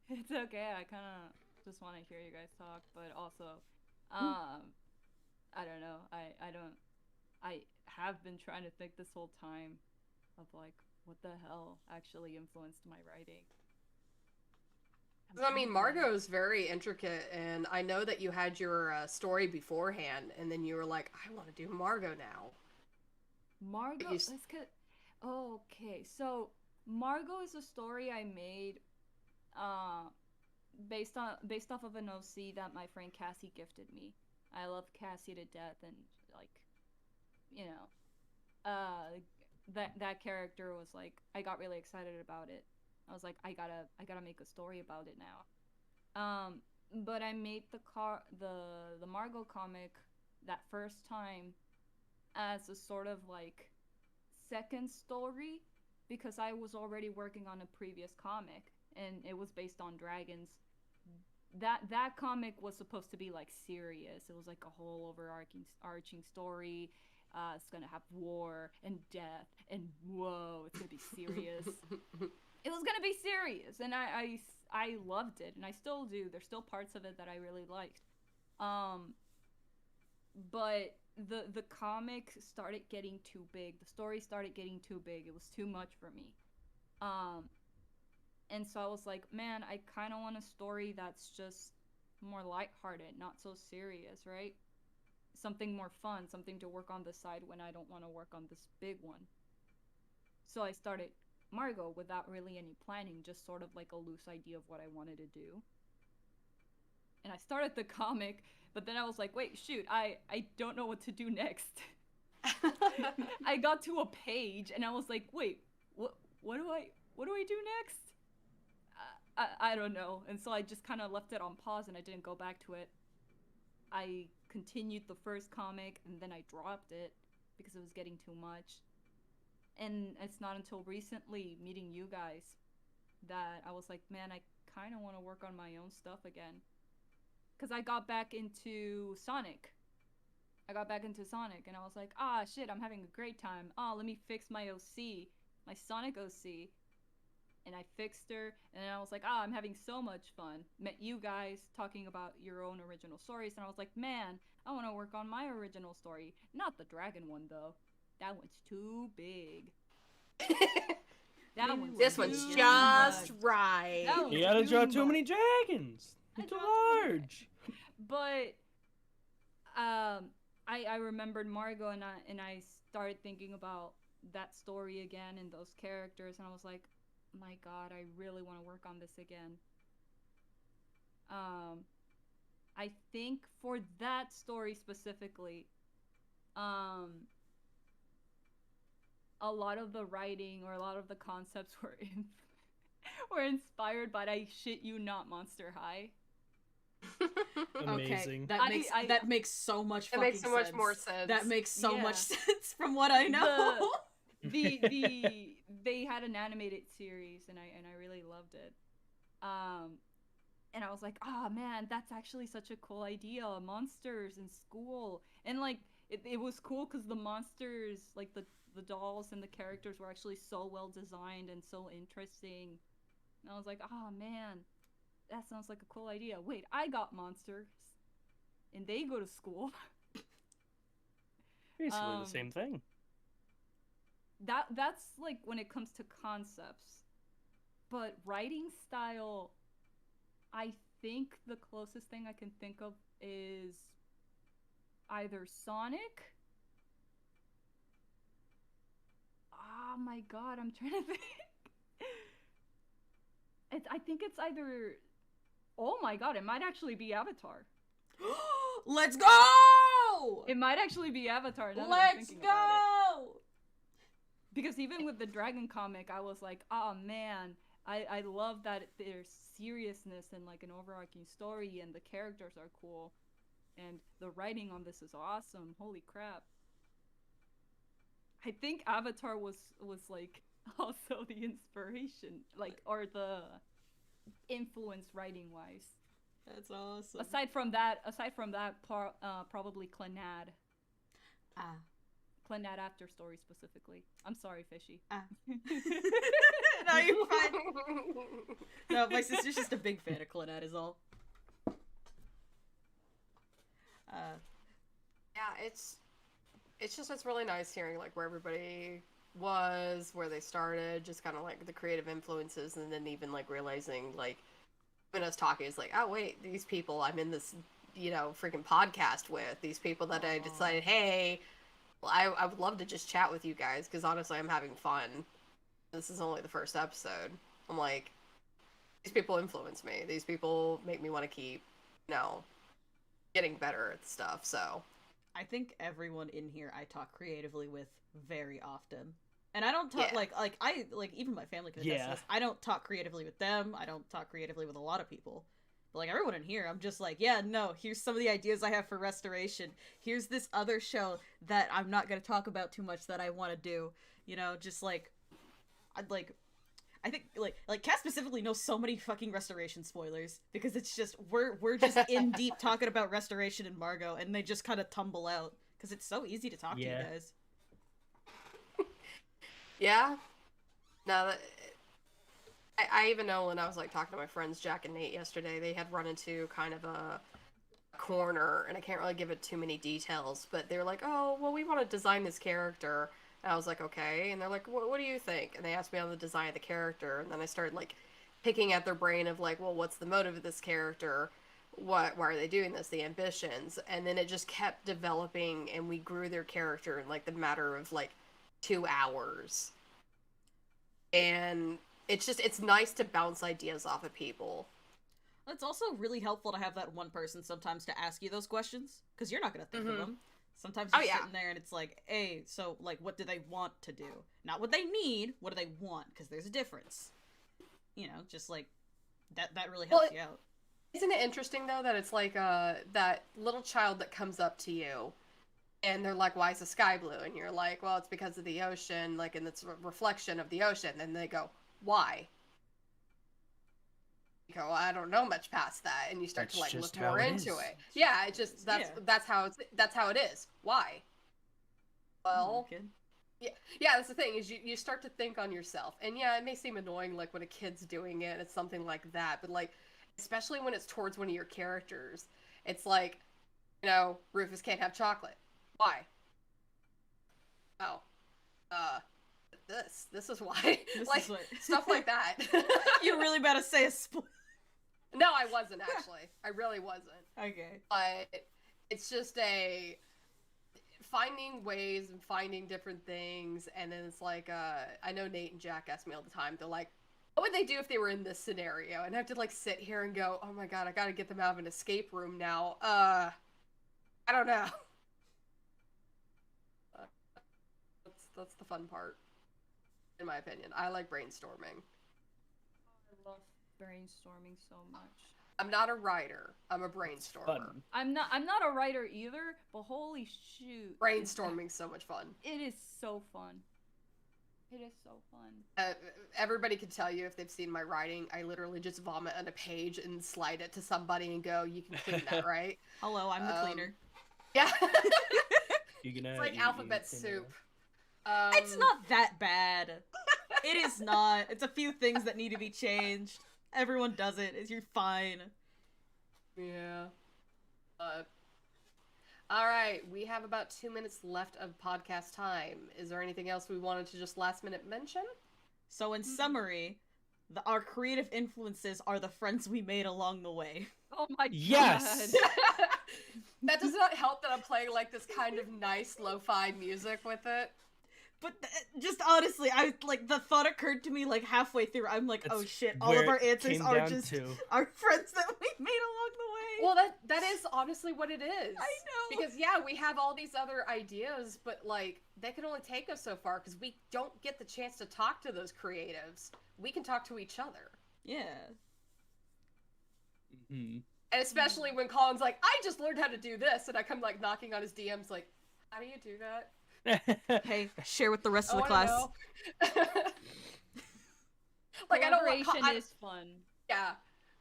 It's okay. I kind of just want to hear you guys talk, but also, I don't know. I have been trying to think this whole time of like what the hell actually influenced my writing. I'm I mean, trying to- Margot's very intricate, and I know that you had your story beforehand, and then you were like, I want to do Margot now. Margot. you s- Let's get. Okay, so Margot is a story I made, based off of an OC that my friend Cassie gifted me. I love Cassie to death, and like, you know, that character was like, I got really excited about it. I was like, I gotta make a story about it now. But I made the Margot comic that first time as a sort of like second story because I was already working on a previous comic and it was based on dragons. That comic was supposed to be like serious. It was like a whole overarching story, It's gonna have war and death and whoa, it's gonna be serious. It was gonna be serious, and I loved it, and I still do. There's still parts of it that I really liked. But the comic started getting too big. The story started getting too big. It was too much for me. And so I was like, man, I kind of want a story that's just more lighthearted, not so serious, right? Something more fun, something to work on the side when I don't want to work on this big one. So I started Margot without really any planning, just sort of like a loose idea of what I wanted to do. And I started the comic, but then I was like, wait, shoot, I don't know what to do next. I got to a page and I was like, wait, what do I do next? I don't know. And so I just kind of left it on pause and I didn't go back to it. I continued the first comic and then I dropped it because it was getting too much. And it's not until recently meeting you guys that I was like, man, I kind of want to work on my own stuff again. Because I got back into Sonic. And I was like, ah, shit, I'm having a great time. Oh, let me fix my OC, my Sonic OC. And I fixed her, and I was like, ah, I'm having so much fun. Met you guys talking about your own original stories, and I was like, man, I want to work on my original story. Not the dragon one, though. That one's too big. This one's too just much. right. That one's You gotta draw too too much. many dragons. I Too draw too many large. But I remembered Margot, and I started thinking about that story again and those characters, and I was like, my god, I really want to work on this again. I think for that story specifically, a lot of the writing or a lot of the concepts were inspired by, I shit you not, Monster High. Amazing. Okay, that makes so much It fucking makes so much sense. more sense. That makes so Yeah. much sense from what I know. They had an animated series and I really loved it. And I was like, oh man, that's actually such a cool idea. Monsters in school. And like it was cool because the monsters, like the dolls and the characters were actually so well designed and so interesting. And I was like, oh man, that sounds like a cool idea. Wait, I got monsters and they go to school. Basically the same thing. That's like when it comes to concepts. But writing style, I think the closest thing I can think of is either Sonic. Oh my god, I'm trying to think. I think it's either. Oh my god, it might actually be Avatar. Let's go! It might actually be Avatar. Now that I'm Let's thinking about it. go! Because even with the Dragon comic, I was like, oh man, I love that there's seriousness and like an overarching story and the characters are cool. And the writing on this is awesome. Holy crap. I think Avatar was like also the inspiration, like, or the influence writing wise. That's awesome. Aside from that, probably Clannad. Ah. Clannad After Story specifically. I'm sorry, Fishy. Ah. No, you're fine. No, my sister's just a big fan of Clannad is all. Yeah, it's really nice hearing like where everybody was, where they started, just kind of like the creative influences, and then even like realizing like when I was talking, it's like, oh wait, these people I'm in this freaking podcast with, these people that I decided, hey, well, I would love to just chat with you guys because honestly I'm having fun. This is only the first episode. I'm like, these people influence me. These people make me want to keep, getting better at stuff. So I think everyone in here I talk creatively with very often. And I don't talk even my family can attest to this. I don't talk creatively with them. I don't talk creatively with a lot of people. But like everyone in here, I'm just like, yeah, no, here's some of the ideas I have for restoration. Here's this other show that I'm not going to talk about too much that I want to do. Just like I think like Cass specifically knows so many fucking restoration spoilers because it's just we're just in deep talking about restoration and Margot and they just kind of tumble out Because it's so easy to talk to you Yeah. guys. Yeah. No, I even know when I was like talking to my friends Jack and Nate yesterday, they had run into kind of a corner, and I can't really give it too many details, but they were like, "Oh, well, we want to design this character." And I was like, "Okay," and they're like, "What do you think?" And they asked me on the design of the character, and then I started like picking at their brain of like, "Well, what's the motive of this character? Why are they doing this? The ambitions?" And then it just kept developing, and we grew their character in like the matter of like 2 hours. And it's nice to bounce ideas off of people. It's also really helpful to have that one person sometimes to ask you those questions, because you're not going to think of Mhm. them. Sometimes Oh, you're yeah. sitting there and it's like, hey, so, like, what do they want to do? Not what they need, what do they want? Because there's a difference. You know, just, like, that really Well, helps you out. Isn't it interesting though that it's like that little child that comes up to you and they're like, "Why is the sky blue?" And you're like, "Well, it's because of the ocean, like, and it's a reflection of the ocean." And they go, "Why?" You go, "I don't know much past that," and you start That's to like just look how more it into is. it. Yeah, it just Yeah. that's how it is. Why? Well, Kid. yeah, that's the thing is you start to think on yourself, and yeah, it may seem annoying like when a kid's doing it, it's something like that, but like especially when it's towards one of your characters, it's like, Rufus can't have chocolate. Why? Oh, uh, this is why. This like is what... stuff like that. You're really about to say a No, I wasn't actually. I really wasn't. Okay. But it's just a finding ways and finding different things, and then it's like I know Nate and Jack ask me all the time, they're like, what would they do if they were in this scenario? And I have to like sit here and go, oh my god, I gotta get them out of an escape room now. I don't know. That's the fun part, in my opinion. I like brainstorming. I love brainstorming so much. I'm not a writer, I'm a brainstormer. Fun. I'm not a writer either, but holy shoot. Brainstorming's so much fun. It is so fun. It is so fun. Everybody can tell you if they've seen my writing, I literally just vomit on a page and slide it to somebody and go, "You can clean that, right?" Hello, I'm the Um, cleaner. Yeah. It's like alphabet soup. It's not that bad. It is not. It's a few things that need to be changed. Everyone does it. You're fine. Yeah. All right, we have about 2 minutes left of podcast time. Is there anything else we wanted to just last minute mention? So in summary, our creative influences are the friends we made along the way. Oh my Yes! god. That does not help that I'm playing like this kind of nice lo-fi music with it. But just honestly, the thought occurred to me like halfway through. I'm like, oh That's shit, all where of our it answers came are down just to. our friends that we made along the way. Well, that is honestly what it is. I know. Because yeah, we have all these other ideas, but like they can only take us so far because we don't get the chance to talk to those creatives. We can talk to each other. Yeah. Mhm. And especially when Colin's like, "I just learned how to do this," and I come like knocking on his DMs like, "How do you do that?" Hey, share with the rest I of the wanna class. know. Like I don't want Collaboration is fun. yeah,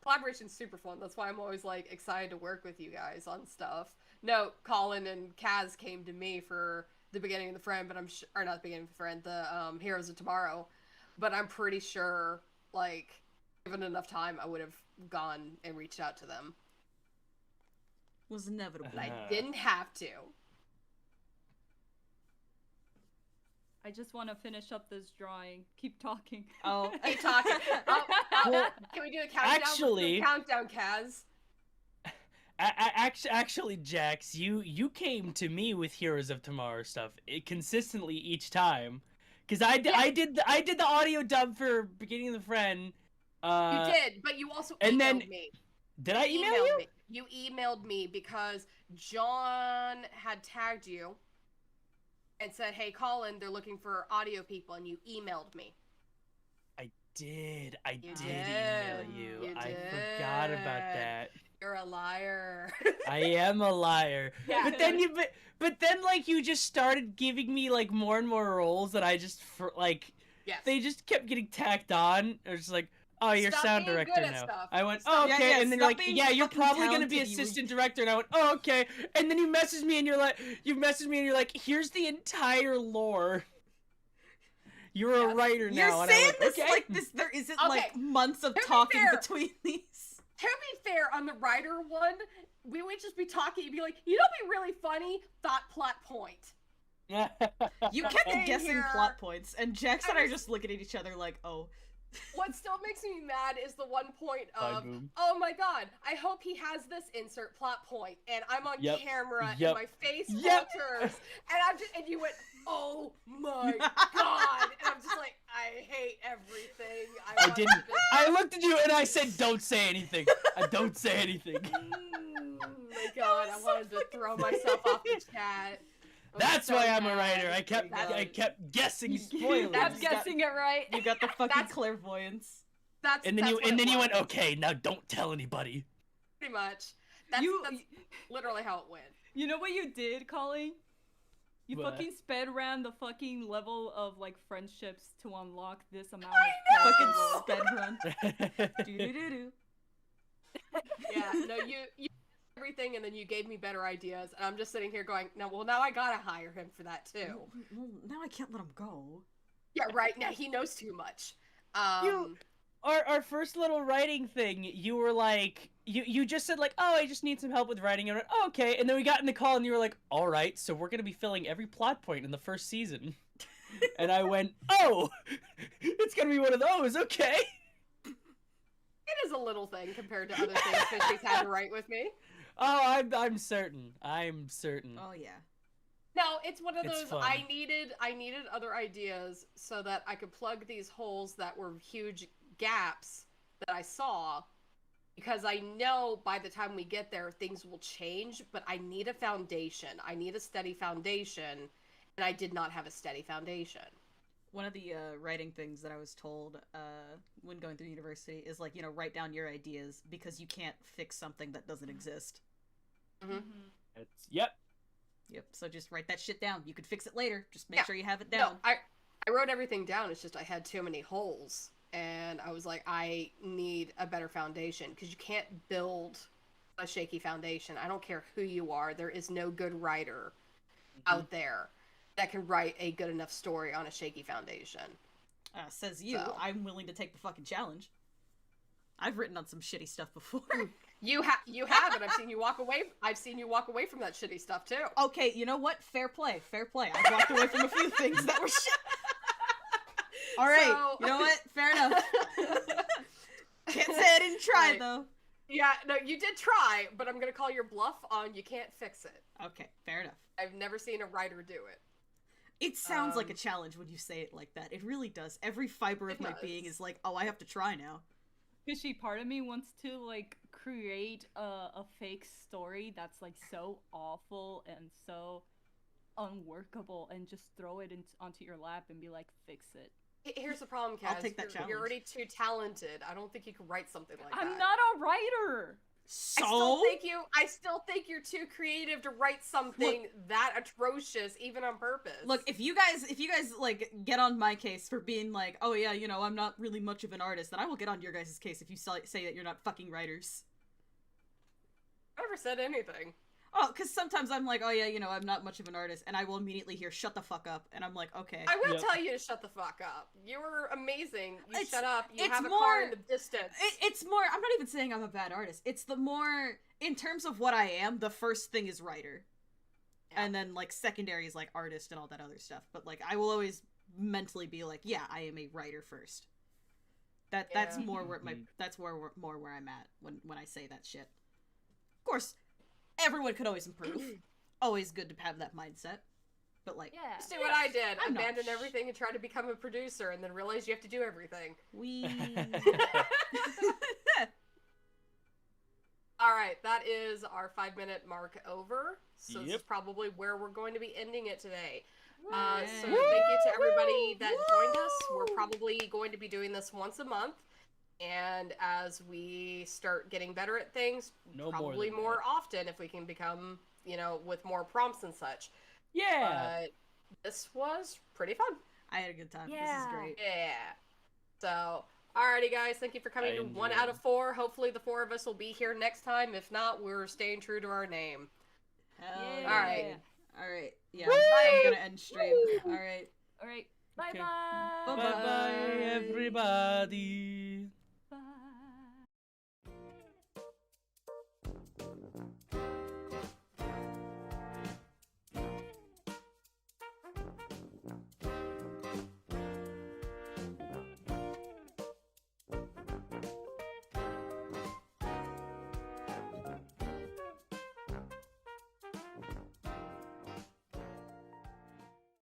collaboration's super fun. That's why I'm always like excited to work with you guys on stuff. No, Colin and Kaz came to me for the beginning of the friend, but or not the beginning of the friend, the Heroes of Tomorrow. But I'm pretty sure, like, given enough time, I would have gone and reached out to them. Was inevitable. But I didn't have to. I just want to finish up this drawing. Keep talking. Oh, Keep talking. Well, Can we do a countdown? Let's do a actually- countdown, Kaz. Actually, Jax, you came to me with Heroes of Tomorrow stuff consistently each time, because I did the audio dub for Beginning of the Friend. You did, but you also emailed and then- me. Did I email Emailed you? me. You emailed me because John had tagged you and said, "Hey, Colin, they're looking for audio people," and you emailed me. I did You email did. you. You I forgot about did. that. You're a liar. I am a liar. Yeah. But then but then like you just started giving me like more and more roles that I just like Yes. they just kept getting tacked on. It was just like, oh, you're Stop sound being good director at now. stuff. I went, Stop- oh, Yeah, okay, yeah, and then stop you're like, being yeah, you're fucking probably gonna be talented, you assistant director, and I went, oh, okay, and then you messaged me and you're like, here's the entire lore. You're a Yes. writer You're now, and I saying went, this okay. like this. There isn't Okay, like months of to be talking fair- between these. To be fair, on the writer one, we would just be talking and be like, you know, what'd be really funny? Thought plot point. You I'm kept saying guessing here- plot points, and Jax and I I are was- just looking at each other like, oh. What still makes me mad is the one point Bye, of, Boom. oh my god, I hope he has this insert plot point, and I'm on Yep. camera Yep. and my face Yep. filters, and I'm just, and you went, oh my god, and I'm just like, I hate everything. I want didn't. this- I looked at you and I said, don't say anything. I don't say anything. Oh my god, I wanted to throw myself off the chat. I was That's so why I'm a mad. writer. I Oh my kept God. guessing You- spoilers. I'm That's guessing it right. You got the fucking That's- clairvoyance. That's And then that's you what and it then you was, went, okay, now don't tell anybody. pretty much. That's, You- that's literally how it went. You know what you did, Colleen? You What? fucking sped ran the fucking level of like friendships to unlock this amount I of know! character Fucking growth. sped run. Do-do-do-do. Yeah, no, you everything, and then you gave me better ideas, and I'm just sitting here going, now I gotta hire him for that too. Well, now I can't let him go. Yeah, right. Now he knows too much. Our first little writing thing, you were like, you just said like, oh, I just need some help with writing. And I went, oh, okay. And then we got in the call, and you were like, all right, so we're gonna be filling every plot point in the first season. And I went, oh, it's gonna be one of those, okay. It is a little thing compared to other things Fishy's had to write with me. Oh, I'm certain. I'm certain. Oh yeah. No, it's one of It's those. fun. I needed other ideas so that I could plug these holes that were huge gaps that I saw, because I know by the time we get there things will change. But I need a foundation. I need a steady foundation, and I did not have a steady foundation. One of the writing things that I was told when going through university is like, you know, write down your ideas because you can't fix something that doesn't exist. Mhm. Yep. Yep. So just write that shit down. You could fix it later. Just make Yeah. sure you have it No, down. I wrote everything down. It's just I had too many holes, and I was like, I need a better foundation, because you can't build a shaky foundation. I don't care who you are. There is no good writer out there that can write a good enough story on a shaky foundation. Says you. So. I'm willing to take the fucking challenge. I've written on some shitty stuff before. You have, and I've seen you walk away. I've seen you walk away from that shitty stuff too. Okay, you know what? Fair play. Fair play. I've walked away from a few things that were shit. All right. So- You know what? Fair enough. Can't say I didn't try Right. though. Yeah, no, you did try, but I'm gonna call your bluff on you can't fix it. Okay, fair enough. I've never seen a writer do it. It sounds like a Um, challenge when you say it like that. It really does. Every fiber of It my does. being is like, oh, I have to try now. Fishy, part of me wants to like create a fake story that's like so awful and so unworkable, and just throw it onto your lap and be like, fix it. Here's the problem, Kaz. I'll take that You're challenge. already too talented. I don't think you could write something like I'm that. not a writer. So I still think you're too creative to write something that atrocious, even on purpose. look, if you guys like get on my case for being like, oh yeah, you know, I'm not really much of an artist, then I will get on your guys' case if you say that you're not fucking writers. I never said anything. Oh, because sometimes I'm like, oh yeah, you know, I'm not much of an artist, and I will immediately hear "shut the fuck up," and I'm like, okay. I will Yep. tell you to shut the fuck up. You were amazing. You It's- shut up. You it's have a more- car in the distance. It's more. I'm not even saying I'm a bad artist. It's the more in terms of what I am. The first thing is writer, Yeah. and then like secondary is like artist and all that other stuff. But like I will always mentally be like, yeah, I am a writer first. That's Yeah. more where Mhm. that's more where I'm at when I say that shit. Of course, everyone could always improve. Always good to have that mindset. But like, Yeah. Just do what I did. I'm not Abandon everything and try to become a producer, and then realize you have to do everything. we All right, that is our 5-minute mark over. So this is Yep. probably where we're going to be ending it today. So Yay. thank you to everybody that joined us. We're probably going to be doing this once a month. And as we start getting better at things, No more probably than more that. often if we can become, with more prompts and such. Yeah. This was pretty fun. I had a good time. This Yeah. is great. Yeah. So Alrighty, guys. Thank you for coming I to 1 enjoyed out of 4. Hopefully, the 4 of us will be here next time. If not, we're staying true to our name. Hell Yeah. yeah. Alright. Alright. Yeah, Woo! I'm gonna end stream. Alright. Alright. Bye Okay. bye. Bye-bye. Bye bye, everybody.